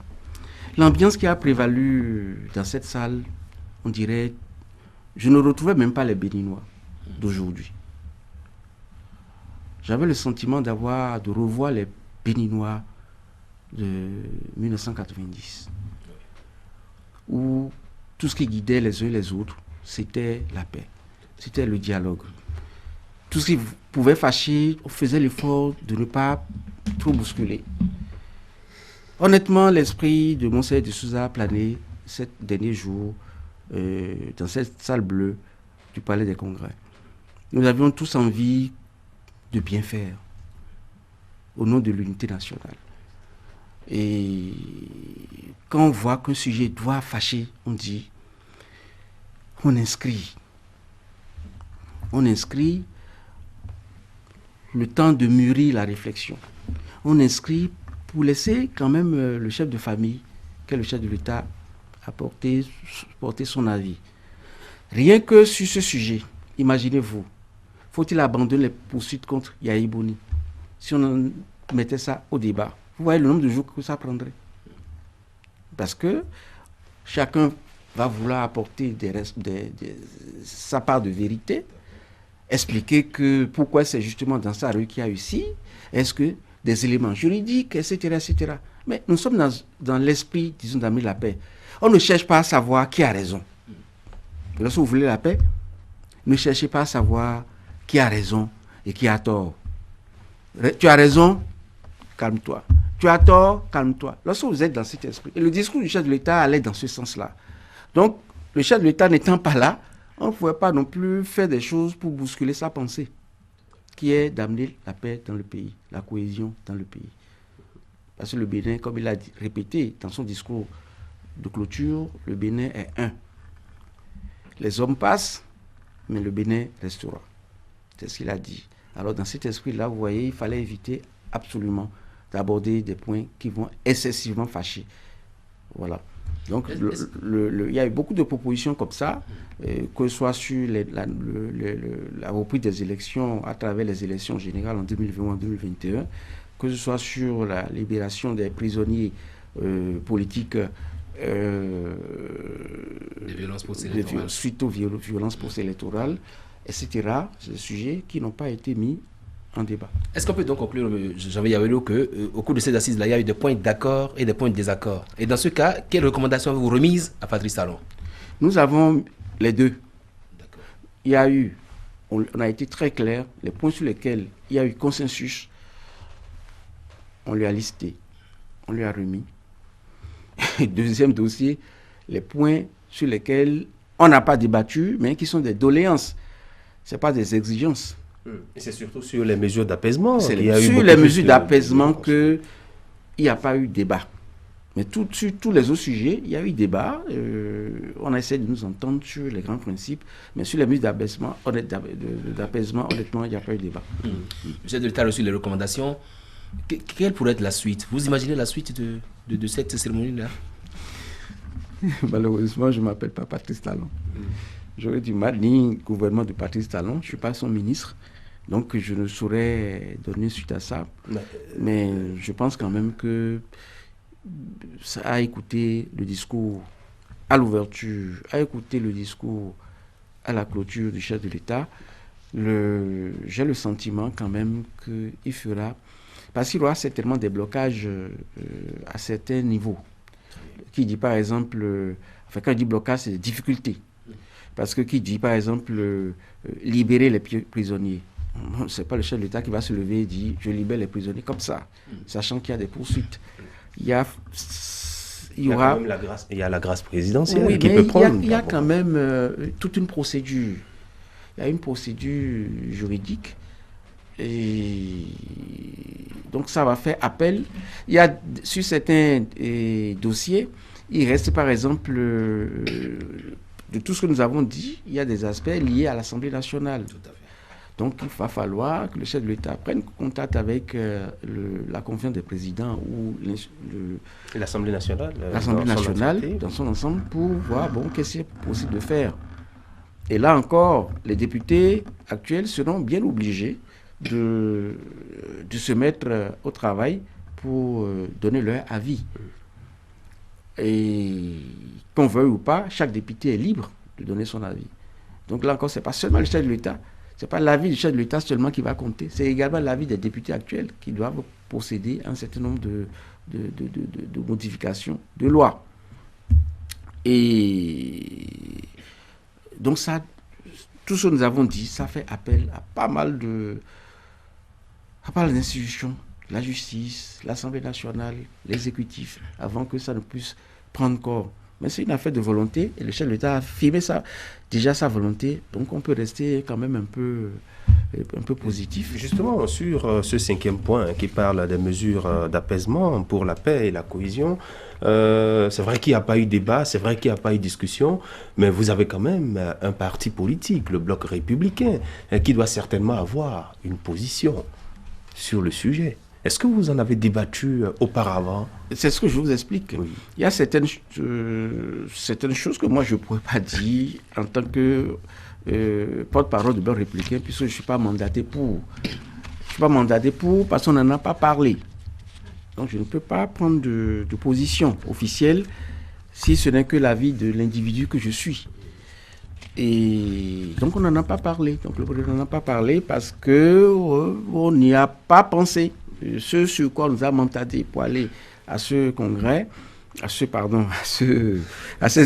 L'ambiance qui a prévalu dans cette salle, on dirait, je ne retrouvais même pas les Béninois d'aujourd'hui. J'avais le sentiment de revoir les Béninois de 1990, où tout ce qui guidait les uns et les autres, c'était la paix, c'était le dialogue. Tout ce qui pouvait fâcher, on faisait l'effort de ne pas trop bousculer. Honnêtement, l'esprit de Monseigneur de Souza a plané ces derniers jours dans cette salle bleue du Palais des Congrès. Nous avions tous envie de bien faire au nom de l'unité nationale. Et quand on voit qu'un sujet doit fâcher, on dit, on inscrit le temps de mûrir la réflexion. On inscrit pour laisser quand même le chef de famille, qui est le chef de l'État, porter son avis. Rien que sur ce sujet, imaginez-vous, faut-il abandonner les poursuites contre Yahi Boni si on mettait ça au débat? Vous voyez le nombre de jours que ça prendrait. Parce que chacun va vouloir apporter sa part de vérité, expliquer que pourquoi c'est justement dans sa rue qu'il y a ici, est-ce que des éléments juridiques, etc., etc. Mais nous sommes dans l'esprit, disons, d'amener la paix. On ne cherche pas à savoir qui a raison. Lorsque vous voulez la paix, ne cherchez pas à savoir qui a raison et qui a tort. Tu as raison, calme-toi. Tu as tort, calme-toi. Lorsque vous êtes dans cet esprit, et le discours du chef de l'État allait dans ce sens-là. Donc, le chef de l'État n'étant pas là, on ne pouvait pas non plus faire des choses pour bousculer sa pensée, qui est d'amener la paix dans le pays, la cohésion dans le pays. Parce que le Bénin, comme il a répété dans son discours de clôture, le Bénin est un. Les hommes passent, mais le Bénin restera. C'est ce qu'il a dit. Alors dans cet esprit-là, vous voyez, il fallait éviter absolument d'aborder des points qui vont excessivement fâcher. Voilà. Donc il y a eu beaucoup de propositions comme ça, que ce soit sur la reprise des élections à travers les élections générales en 2020 ou en 2021, que ce soit sur la libération des prisonniers politiques suite aux violences post-électorales, etc. C'est des sujets qui n'ont pas été mis en débat. Est-ce qu'on peut donc conclure, Jean-Louis Yawélo, qu'au cours de ces assises-là, il y a eu des points d'accord et des points de désaccord? Et dans ce cas, quelles recommandations avez-vous remises à Patrice Talon? Nous avons les deux. D'accord. Il y a eu, on a été très clair, les points sur lesquels il y a eu consensus, on lui a listé, on lui a remis. Deuxième dossier, les points sur lesquels on n'a pas débattu, mais qui sont des doléances. Ce n'est pas des exigences. Et c'est surtout sur les mesures d'apaisement. C'est sur les mesures d'apaisement qu'il n'y a pas eu débat. Mais sur tous les autres sujets, il y a eu débat. On a essayé de nous entendre sur les grands principes. Mais sur les mesures d'apaisement, honnêtement, il n'y a pas eu débat. Le chef de l'État a reçu les recommandations. Quelle pourrait être la suite? Vous imaginez la suite de cette cérémonie-là? Malheureusement, je ne m'appelle pas Patrice Talon. J'aurais du mal, ni gouvernement de Patrice Talon. Je ne suis pas son ministre. Donc, je ne saurais donner suite à ça. Mais je pense quand même que ça a écouté le discours à l'ouverture, a écouté le discours à la clôture du chef de l'État. J'ai le sentiment quand même qu'il fera... Parce qu'il y aura certainement des blocages à certains niveaux. Qui dit par exemple... quand il dit blocage, c'est des difficultés. Parce que qui dit par exemple libérer les prisonniers. Ce n'est pas le chef de l'État qui va se lever et dire je libère les prisonniers comme ça, sachant qu'il y a des poursuites. Il y aura... Il y a la grâce présidentielle qui peut prendre. Il y a quand même toute une procédure. Il y a une procédure juridique Et donc ça va faire appel. Il y a sur certains dossiers, il reste par exemple, de tout ce que nous avons dit, il y a des aspects liés à l'Assemblée nationale. Tout à fait. Donc il va falloir que le chef de l'État prenne contact avec la conférence des présidents ou l'Assemblée nationale, dans son ensemble pour voir qu'est-ce qu'il est possible de faire. Et là encore, les députés actuels seront bien obligés de se mettre au travail pour donner leur avis. Et qu'on veuille ou pas, chaque député est libre de donner son avis. Donc là encore, ce n'est pas seulement le chef de l'État, ce n'est pas l'avis du chef de l'État seulement qui va compter, c'est également l'avis des députés actuels qui doivent procéder à un certain nombre de modifications de loi. Et donc ça, tout ce que nous avons dit, ça fait appel à pas mal d'institutions, la justice, l'Assemblée nationale, l'exécutif, avant que ça ne puisse prendre corps. Mais c'est une affaire de volonté, et le chef de l'État a affirmé déjà sa volonté, donc on peut rester quand même un peu positif. Justement, sur ce 5e point qui parle des mesures d'apaisement pour la paix et la cohésion, c'est vrai qu'il n'y a pas eu débat, c'est vrai qu'il n'y a pas eu discussion, mais vous avez quand même un parti politique, le Bloc républicain, qui doit certainement avoir une position sur le sujet. Est-ce que vous en avez débattu auparavant? C'est ce que je vous explique. Oui. Il y a certaines choses que moi je ne pourrais pas dire en tant que porte-parole du Bloc républicain, puisque je ne suis pas mandaté pour. Je ne suis pas mandaté pour parce qu'on n'en a pas parlé. Donc je ne peux pas prendre de position officielle si ce n'est que l'avis de l'individu que je suis. Et donc on n'en a pas parlé. Donc le président n'en a pas parlé parce qu'on n'y a pas pensé. Ce sur quoi on nous a mandaté pour aller à ce congrès, à ces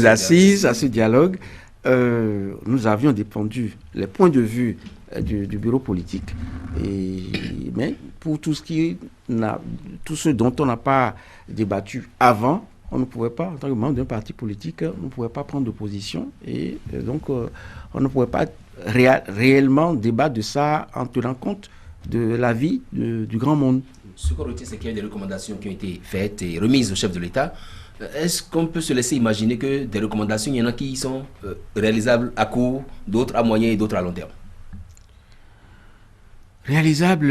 assises, à ce dialogue, nous avions défendu les points de vue du bureau politique. Mais pour tout ce dont on n'a pas débattu avant, on ne pouvait pas, en tant que membre d'un parti politique, on ne pouvait pas prendre de position. Et donc, on ne pouvait pas réellement débattre de ça en tenant compte de l'avis du grand monde. Ce qu'on retient, c'est qu'il y a des recommandations qui ont été faites et remises au chef de l'État. Est-ce qu'on peut se laisser imaginer que des recommandations, il y en a qui sont réalisables à court, d'autres à moyen et d'autres à long terme? Réalisable,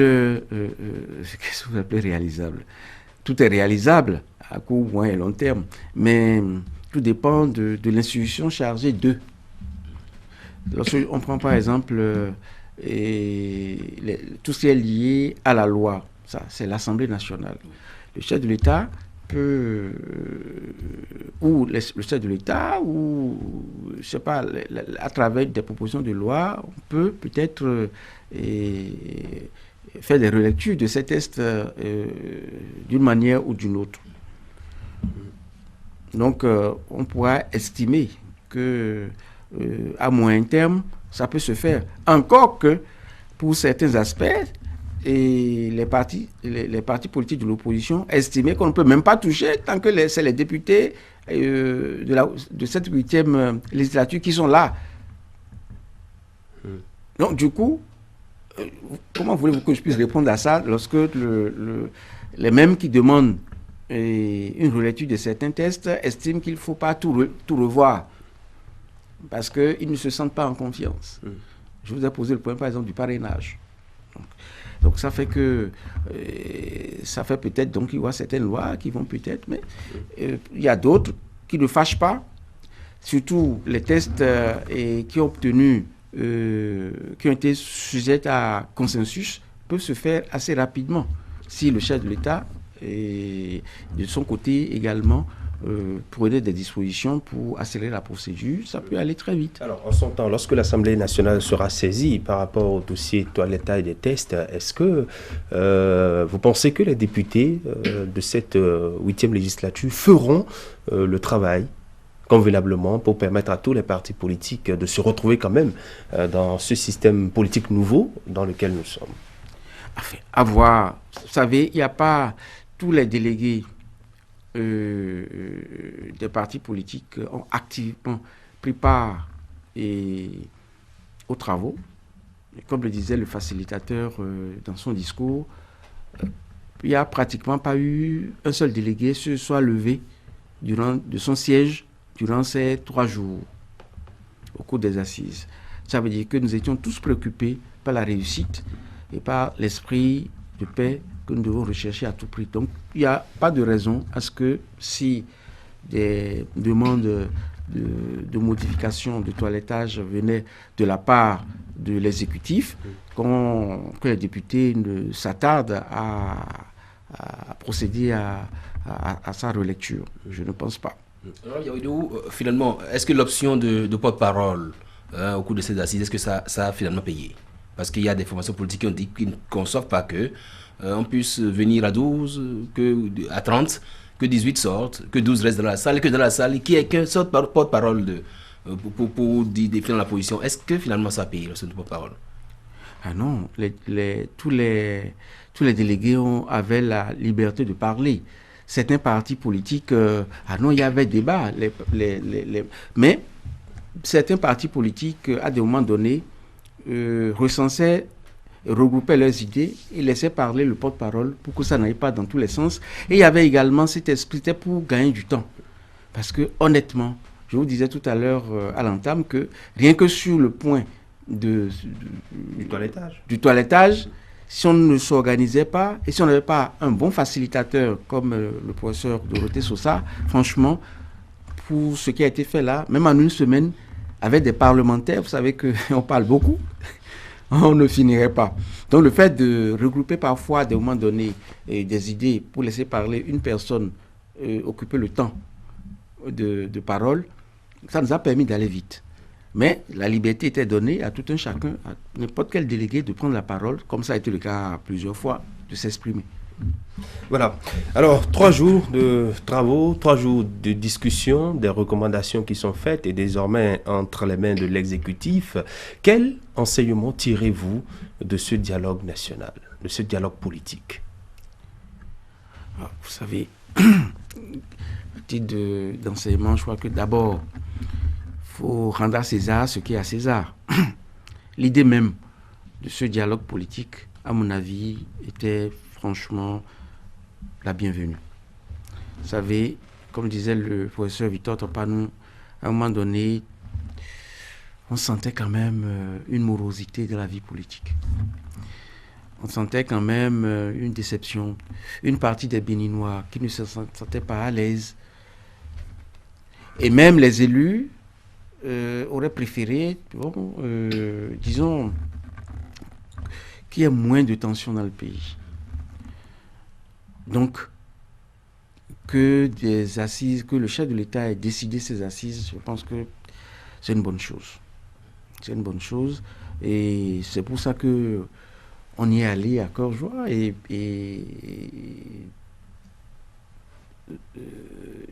qu'est-ce que vous appelez réalisable? Tout est réalisable à court, moyen et long terme, mais tout dépend de l'institution chargée d'eux. Lorsqu'on prend par exemple tout ce qui est lié à la loi, ça c'est l'Assemblée nationale. Le chef de l'État peut, ou le chef de l'État, ou je sais pas, à travers des propositions de loi, on peut peut-être faire des relectures de ces textes d'une manière ou d'une autre. Donc, on pourra estimer que à moyen terme, ça peut se faire. Encore que, pour certains aspects, et les partis politiques de l'opposition estimaient qu'on ne peut même pas toucher tant que c'est les députés de cette 8e législature qui sont là. Donc, du coup, comment voulez-vous que je puisse répondre à ça lorsque les mêmes qui demandent une relecture de certains textes estiment qu'il ne faut pas tout revoir parce qu'ils ne se sentent pas en confiance. Je vous ai posé le point, par exemple, du parrainage. Donc ça fait peut-être donc il y a certaines lois qui vont peut-être, mais il y a d'autres qui ne fâchent pas. Surtout les tests qui ont été sujets à consensus peuvent se faire assez rapidement si le chef de l'État et de son côté également prenait des dispositions pour accélérer la procédure, ça peut aller très vite. Alors, en son temps, lorsque l'Assemblée nationale sera saisie par rapport au dossier toilettage des tests, est-ce que vous pensez que les députés de cette 8e législature feront le travail convenablement pour permettre à tous les partis politiques de se retrouver quand même dans ce système politique nouveau dans lequel nous sommes? Enfin, à voir. Vous savez, il n'y a pas tous les délégués des partis politiques ont activement pris part aux travaux. comme le disait le facilitateur dans son discours, il n'y a pratiquement pas eu un seul délégué se soit levé de son siège durant ces 3 jours au cours des assises. Ça veut dire que nous étions tous préoccupés par la réussite et par l'esprit de paix que nous devons rechercher à tout prix. Donc, il n'y a pas de raison à ce que si des demandes de modification, de toilettage venaient de la part de l'exécutif, que les députés ne s'attardent à procéder à sa relecture. Je ne pense pas. Alors, Yaoundou, finalement, est-ce que l'option de porte-parole au cours de ces assises, est-ce que ça a finalement payé? Parce qu'il y a des formations politiques qui ont dit qu'ils ne conçoivent pas que on puisse venir à 12, à 30, que 18 sortent, que 12 restent dans la salle, et que dans la salle, qu'il n'y ait qu'un seul porte-parole pour définir la position. Est-ce que finalement ça a payé, l'option de porte-parole? Ah non, tous les délégués avaient la liberté de parler. Certains partis politiques, il y avait débat. Mais certains partis politiques, à des moments donnés, recensaient, regroupaient leurs idées et laissaient parler le porte-parole pour que ça n'aille pas dans tous les sens. Et il y avait également cet esprit, c'était pour gagner du temps. Parce que, honnêtement, je vous disais tout à l'heure à l'entame que rien que sur le point du toilettage, si on ne s'organisait pas et si on n'avait pas un bon facilitateur comme le professeur Dorothée Sosa, franchement, pour ce qui a été fait là, même en une semaine, avec des parlementaires, vous savez qu'on parle beaucoup, on ne finirait pas. Donc le fait de regrouper parfois à des moments donnés des idées pour laisser parler une personne, occuper le temps de parole, ça nous a permis d'aller vite. Mais la liberté était donnée à tout un chacun, à n'importe quel délégué de prendre la parole, comme ça a été le cas plusieurs fois, de s'exprimer. Voilà. Alors, 3 jours de travaux, 3 jours de discussion, des recommandations qui sont faites et désormais entre les mains de l'exécutif. Quel enseignement tirez-vous de ce dialogue national, de ce dialogue politique? Alors, vous savez, à titre d'enseignement, je crois que d'abord, il faut rendre à César ce qui est à César. L'idée même de ce dialogue politique, à mon avis, était franchement la bienvenue. Vous savez, comme disait le professeur Victor Topanou, à un moment donné, on sentait quand même une morosité de la vie politique. On sentait quand même une déception. Une partie des Béninois qui ne se sentaient pas à l'aise. Et même les élus auraient préféré, disons, qu'il y ait moins de tension dans le pays. Donc, que des assises, que le chef de l'État ait décidé ces assises, je pense que c'est une bonne chose. C'est une bonne chose. Et c'est pour ça que on y est allé à cœur joie.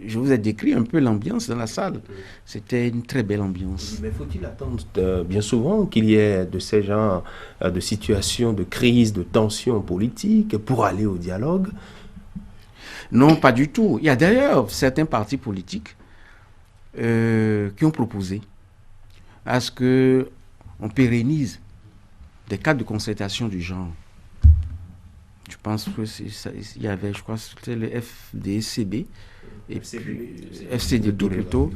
Je vous ai décrit un peu l'ambiance dans la salle. C'était une très belle ambiance. Mais faut-il attendre bien souvent qu'il y ait de ces genres de situations de crise, de tensions politiques pour aller au dialogue? Non, pas du tout. Il y a d'ailleurs certains partis politiques qui ont proposé à ce qu'on pérennise des cadres de concertation du genre. Je pense que il y avait, je crois, c'était le FDCB, et puis FCD2 plutôt,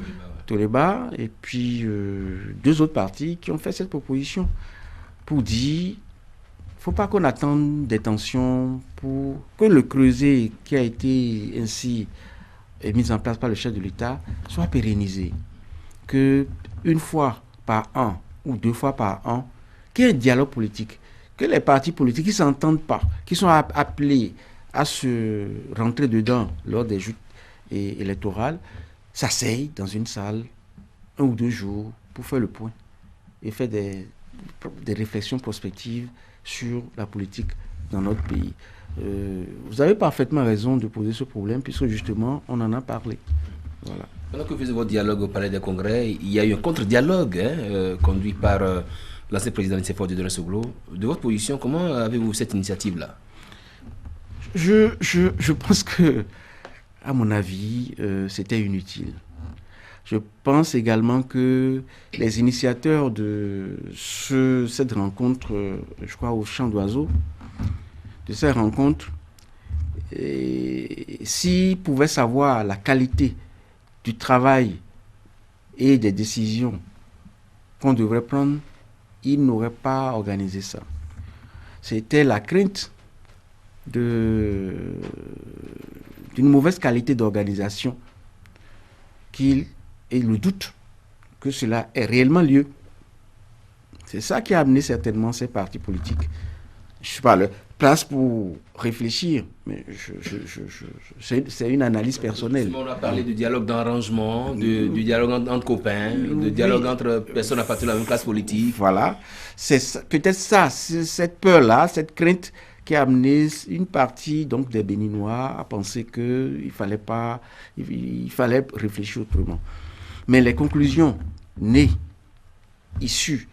Toleba, et puis 2 autres partis qui ont fait cette proposition pour dire, faut pas qu'on attende des tensions pour que le creuset qui a été ainsi mis en place par le chef de l'État soit pérennisé, que une fois par an ou 2 fois par an, qu'il y ait un dialogue politique. Que les partis politiques qui ne s'entendent pas, qui sont appelés à se rentrer dedans lors des joutes électorales, s'asseyent dans une salle 1 ou 2 jours pour faire le point et faire des réflexions prospectives sur la politique dans notre pays. Vous avez parfaitement raison de poser ce problème puisque justement on en a parlé. Voilà. Pendant que vous faisiez votre dialogue au Palais des Congrès, il y a eu un contre-dialogue conduit par l'ancien président de l'ICFOR, Dieudonné Soglo. De votre position, comment avez-vous cette initiative-là? Je pense que, à mon avis, c'était inutile. Je pense également que les initiateurs de cette rencontre, je crois au Champ d'Oiseaux, de cette rencontre, s'ils pouvaient savoir la qualité du travail et des décisions qu'on devrait prendre, ils n'auraient pas organisé ça. C'était la crainte d'une mauvaise qualité d'organisation et le doute que cela ait réellement lieu. C'est ça qui a amené certainement ces partis politiques. Je ne suis pas là, place pour réfléchir, mais c'est une analyse personnelle. On a parlé de dialogue d'arrangement, du dialogue entre copains, de dialogue entre personnes appartenant à la même classe politique. Voilà, c'est peut-être ça, c'est cette peur-là, cette crainte qui a amené une partie donc des Béninois à penser qu'il fallait réfléchir autrement. Mais les conclusions issues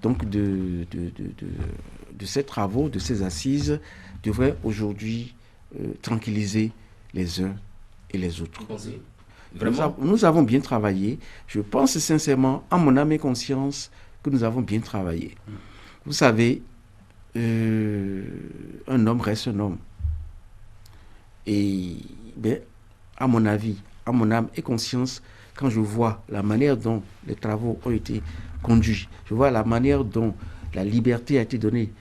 donc de ces travaux, de ces assises, devraient aujourd'hui tranquilliser les uns et les autres. Vraiment? Nous avons bien travaillé. Je pense sincèrement, en mon âme et conscience, que nous avons bien travaillé. Vous savez, un homme reste un homme. Et à mon avis, à mon âme et conscience, quand je vois la manière dont les travaux ont été conduits, je vois la manière dont la liberté a été donnée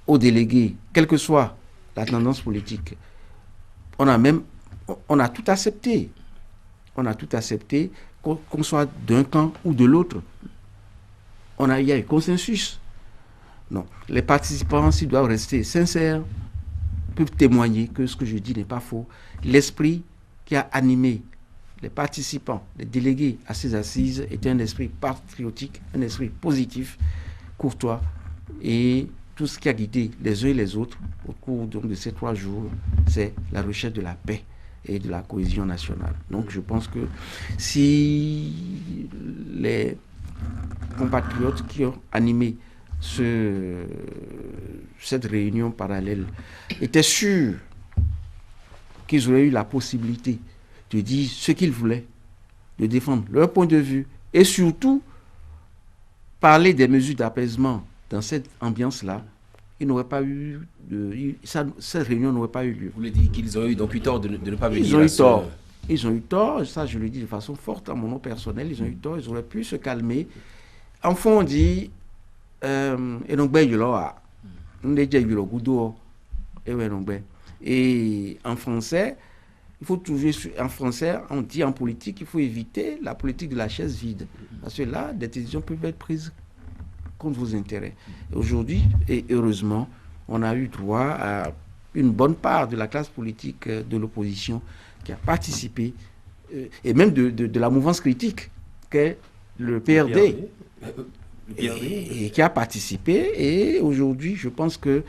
aux délégués, quelle que soit la tendance politique, on a tout accepté. On a tout accepté, qu'on soit d'un camp ou de l'autre. Il y a eu consensus. Non. Les participants, s'ils doivent rester sincères, peuvent témoigner que ce que je dis n'est pas faux. L'esprit qui a animé les participants, les délégués à ces assises était un esprit patriotique, un esprit positif, courtois, et tout ce qui a guidé les uns et les autres au cours donc, de ces 3 jours, c'est la recherche de la paix et de la cohésion nationale. Donc je pense que si les compatriotes qui ont animé cette réunion parallèle étaient sûrs qu'ils auraient eu la possibilité de dire ce qu'ils voulaient, de défendre leur point de vue et surtout parler des mesures d'apaisement dans cette ambiance-là, cette réunion n'aurait pas eu lieu. Vous voulez dire qu'ils ont eu donc eu tort de ne pas venir? Ils ont eu tort, ça je le dis de façon forte à mon nom personnel, ils ont eu tort, ils auraient pu se calmer. En fond, on dit, et en français, il faut trouver, en français, on dit en politique, il faut éviter la politique de la chaise vide. Parce que là, des décisions peuvent être prises contre vos intérêts. Aujourd'hui, et heureusement, on a eu droit à une bonne part de la classe politique de l'opposition qui a participé, et même de la mouvance critique qu'est le PRD. Et qui a participé, et aujourd'hui je pense que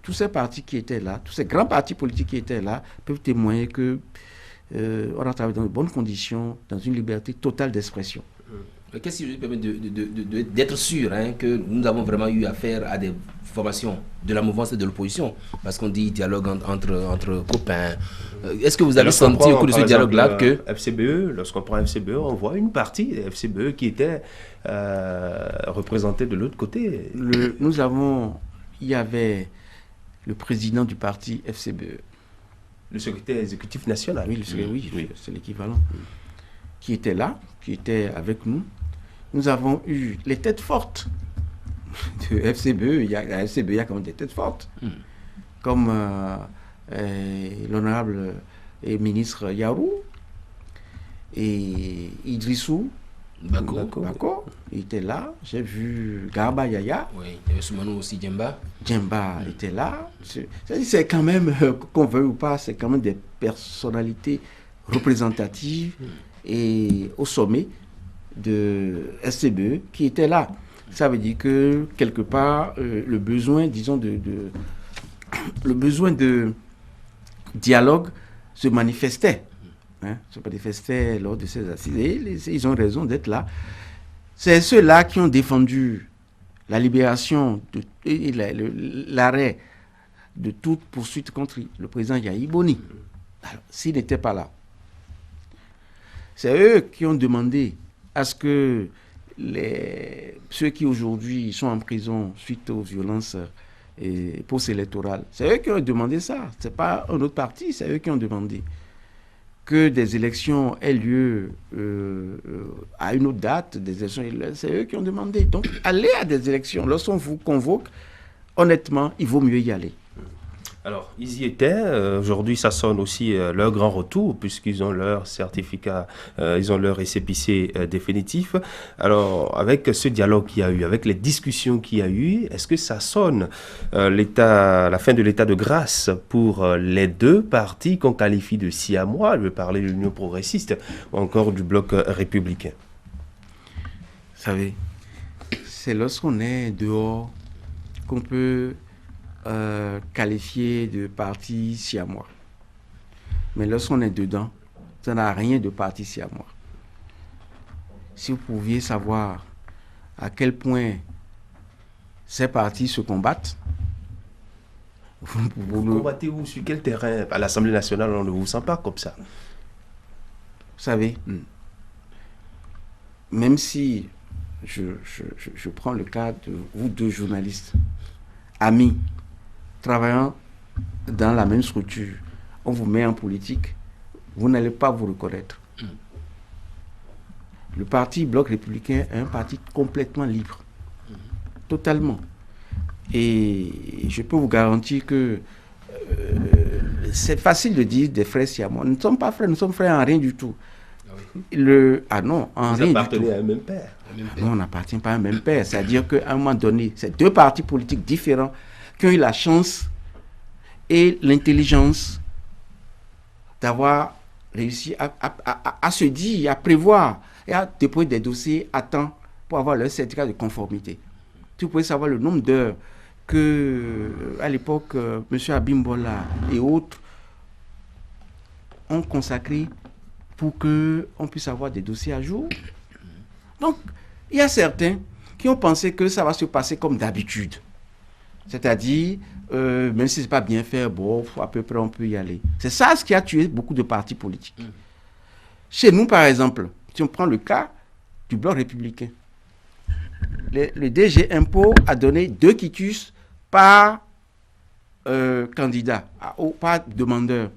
tous ces partis qui étaient là, tous ces grands partis politiques qui étaient là peuvent témoigner que on a travaillé dans de bonnes conditions, dans une liberté totale d'expression. Qu'est-ce qui nous permet d'être sûr que nous avons vraiment eu affaire à des formations de la mouvance et de l'opposition? Parce qu'on dit dialogue entre copains. Est-ce que vous avez senti au cours de ce dialogue-là que... FCBE, lorsqu'on prend FCBE, on voit une partie des FCBE qui était représentée de l'autre côté. Il y avait le président du parti FCBE. Le secrétaire exécutif national. Oui, c'est l'équivalent. Qui était là, qui était avec nous. Nous avons eu les têtes fortes de FCBE. À FCBE, il y a quand même des têtes fortes. Comme l'honorable ministre Yarou et Idrissou Bako. Il était là. J'ai vu Garba Yaya. Oui, il y avait Soumanou aussi, Djemba. Djemba était là. C'est quand même, qu'on veuille ou pas, c'est quand même des personnalités représentatives et au sommet de SCBE qui était là. Ça veut dire que quelque part le besoin, disons, le besoin de dialogue se manifestait. Se manifestait lors de ces assises. Et ils ont raison d'être là. C'est ceux-là qui ont défendu la libération et l'arrêt de toute poursuite contre le président Yahi Boni. Alors, s'il n'était pas là, C'est eux qui ont demandé à ce que ceux qui aujourd'hui sont en prison suite aux violences post-électorales, c'est eux qui ont demandé ça. Ce n'est pas un autre parti, c'est eux qui ont demandé que des élections aient lieu à une autre date, des élections, c'est eux qui ont demandé. Donc, allez à des élections. Lorsqu'on vous convoque, honnêtement, il vaut mieux y aller. Alors, ils y étaient. Aujourd'hui, ça sonne aussi leur grand retour, puisqu'ils ont leur certificat, ils ont leur récépissé définitif. Alors, avec ce dialogue qu'il y a eu, avec les discussions qu'il y a eu, est-ce que ça sonne la fin de l'état de grâce pour les deux partis qu'on qualifie de siamois? Je veux parler de l'Union progressiste ou encore du bloc républicain. Vous savez, c'est lorsqu'on est dehors qu'on peut qualifié de parti siamois. Mais lorsqu'on est dedans, ça n'a rien de parti siamois. Si vous pouviez savoir à quel point ces partis se combattent, vous combattez où? Sur quel terrain? À l'Assemblée nationale, on ne vous sent pas comme ça. Vous savez, même si je prends le cas de vous deux journalistes, amis, travaillant dans la même structure, on vous met en politique, vous n'allez pas vous reconnaître. Le parti Bloc républicain est un parti complètement libre. Totalement. Et je peux vous garantir que c'est facile de dire des frères siamois. Nous ne sommes pas frères, nous sommes frères en rien du tout. Non, en rien du tout. Vous appartenez à un même père. Non, on n'appartient pas à un même père. C'est-à-dire qu'à un moment donné, c'est deux partis politiques différents qui ont eu la chance et l'intelligence d'avoir réussi à se dire, à prévoir et à déposer des dossiers à temps pour avoir leur certificat de conformité. Tu pouvez savoir le nombre d'heures que, à l'époque, M. Abimbola et autres ont consacré pour qu'on puisse avoir des dossiers à jour. Donc, il y a certains qui ont pensé que ça va se passer comme d'habitude. C'est-à-dire, même si ce n'est pas bien fait, bon, à peu près on peut y aller. C'est ça ce qui a tué beaucoup de partis politiques. Chez nous, par exemple, si on prend le cas du Bloc républicain, le DG Impôt a donné 2 quitus par candidat, par demandeur.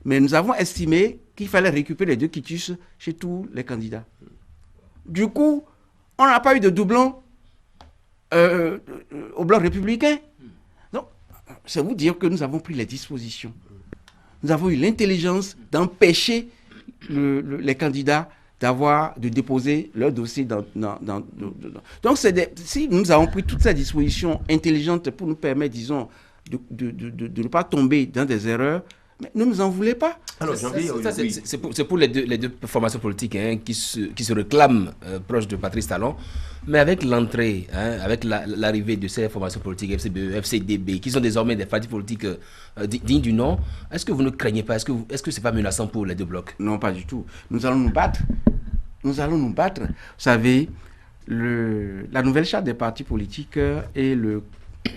Mais nous avons estimé qu'il fallait récupérer les 2 quitus chez tous les candidats. Du coup, on n'a pas eu de doublon au Bloc républicain. Donc, c'est vous dire que nous avons pris les dispositions. Nous avons eu l'intelligence d'empêcher les candidats de déposer leur dossier Donc, si nous avons pris toutes ces dispositions intelligentes pour nous permettre, disons, de ne pas tomber dans des erreurs, mais ne nous en voulez pas. Alors, c'est pour les deux formations politiques qui se réclament proches de Patrice Talon. Mais avec l'entrée, avec l'arrivée de ces formations politiques, FCBE, FCDB, qui sont désormais des partis politiques dignes du nom, est-ce que vous ne craignez pas? Est-ce que ce n'est pas menaçant pour les deux blocs? Non, pas du tout. Nous allons nous battre. Nous allons nous battre. Vous savez, la nouvelle charte des partis politiques et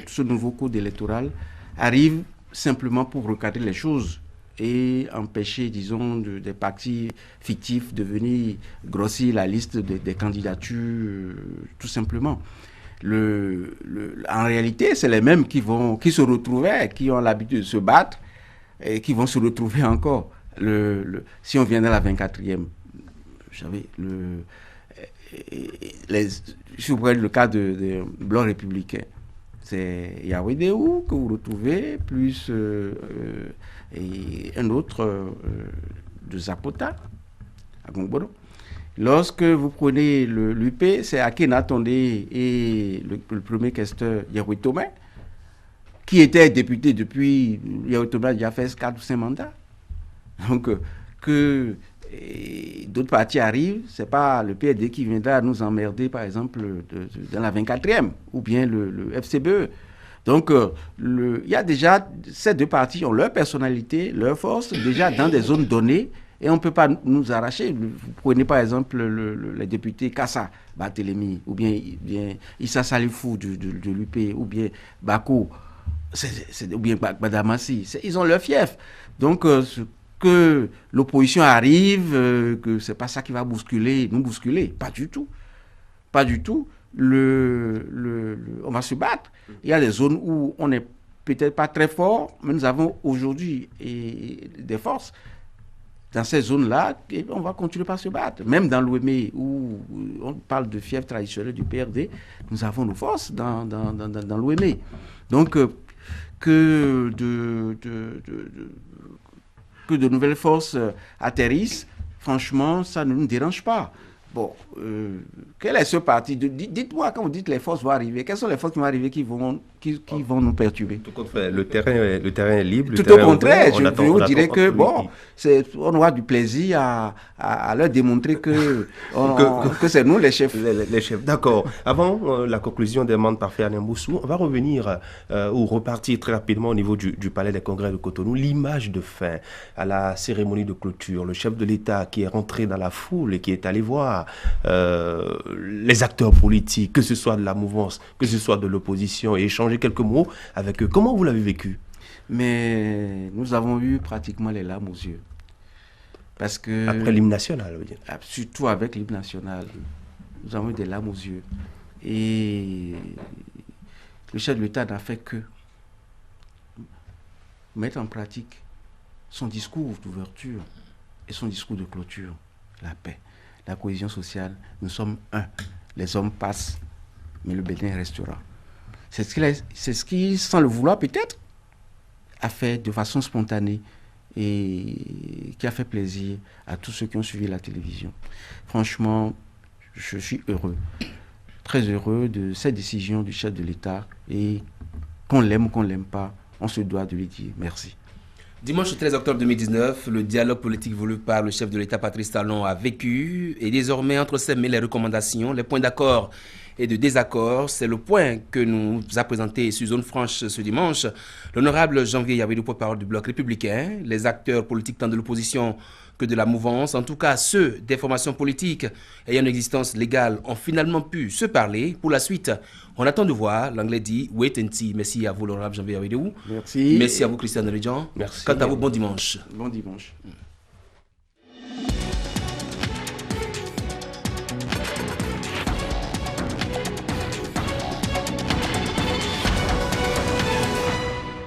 ce nouveau code électoral arrivent simplement pour recadrer les choses et empêcher, disons, des partis fictifs de venir grossir la liste des candidatures, tout simplement. En réalité, c'est les mêmes qui se retrouvaient, qui ont l'habitude de se battre et qui vont se retrouver encore. Si on vient dans la 24e, vous savez, si vous prenez le cas de Bloc républicain, c'est Yahweh-Déou que vous retrouvez, plus et un autre de Zapota, à Gongbodo. Lorsque vous prenez l'UP, c'est Akena Tondé et le premier questeur Yahweh Thomas, qui était député depuis, Yahweh Thomas a déjà fait 4 ou 5 mandats. Donc, que d'autres partis arrivent, c'est pas le PRD qui viendra nous emmerder, par exemple, dans la 24e, ou bien le FCBE. Donc, il y a déjà, ces deux partis ont leur personnalité, leur force, déjà dans des zones données, et on ne peut pas nous arracher. Vous prenez par exemple les députés Kassa, Barthélémy, ou bien Issa Salifou de l'UP, ou bien Bako, ou bien Badamassi. Ils ont leur fief. Donc, que l'opposition arrive, que c'est pas ça qui va nous bousculer. Pas du tout. Pas du tout. On va se battre. Il y a des zones où on n'est peut-être pas très fort, mais nous avons aujourd'hui des forces. Dans ces zones-là, on va continuer par se battre. Même dans l'Ouémé, où on parle de fièvre traditionnelle du PRD, nous avons nos forces dans l'Ouémé. Donc, que de nouvelles forces atterrissent, franchement, ça ne nous dérange pas. Bon, quel est ce parti? Dites-moi, quand vous dites les forces vont arriver, quelles sont les forces qui vont arriver qui vont nous perturber? Tout compte fait, le terrain est libre. Tout au contraire, je vous dirais que, bon, on aura du plaisir à leur démontrer que c'est nous les chefs. Les chefs, d'accord. Avant la conclusion des membres par Ferdinand Moussou, on va revenir ou repartir très rapidement au niveau du palais des congrès de Cotonou. L'image de fin à la cérémonie de clôture, le chef de l'État qui est rentré dans la foule et qui est allé voir les acteurs politiques, que ce soit de la mouvance, que ce soit de l'opposition, et échanger quelques mots avec eux. Comment vous l'avez vécu? Mais nous avons eu pratiquement les larmes aux yeux. Parce que, après l'hymne national, vous dites. Surtout avec l'hymne national, nous avons eu des larmes aux yeux. Et le chef de l'État n'a fait que mettre en pratique son discours d'ouverture et son discours de clôture. La paix, la cohésion sociale, nous sommes un. Les hommes passent, mais le Bénin restera. C'est ce qu'il, sans le vouloir peut-être, a fait de façon spontanée et qui a fait plaisir à tous ceux qui ont suivi la télévision. Franchement, je suis heureux, très heureux de cette décision du chef de l'État, et qu'on l'aime ou qu'on ne l'aime pas, on se doit de lui dire merci. Dimanche 13 octobre 2019, le dialogue politique voulu par le chef de l'État Patrice Talon a vécu, et désormais entre ces les recommandations, les points d'accord et de désaccord, c'est le point que nous a présenté sur Zone Franche ce dimanche l'honorable Janvier Yavidou, porte-parole du Bloc républicain. Les acteurs politiques tant de l'opposition que de la mouvance, en tout cas ceux des formations politiques ayant une existence légale, ont finalement pu se parler. Pour la suite, on attend de voir. L'anglais dit « wait and see ». Merci à vous, l'honorable Janvier Yavidou. Merci. Merci à vous, Christian Nerijan. Merci. Quant à vous, bon dimanche. Bon dimanche.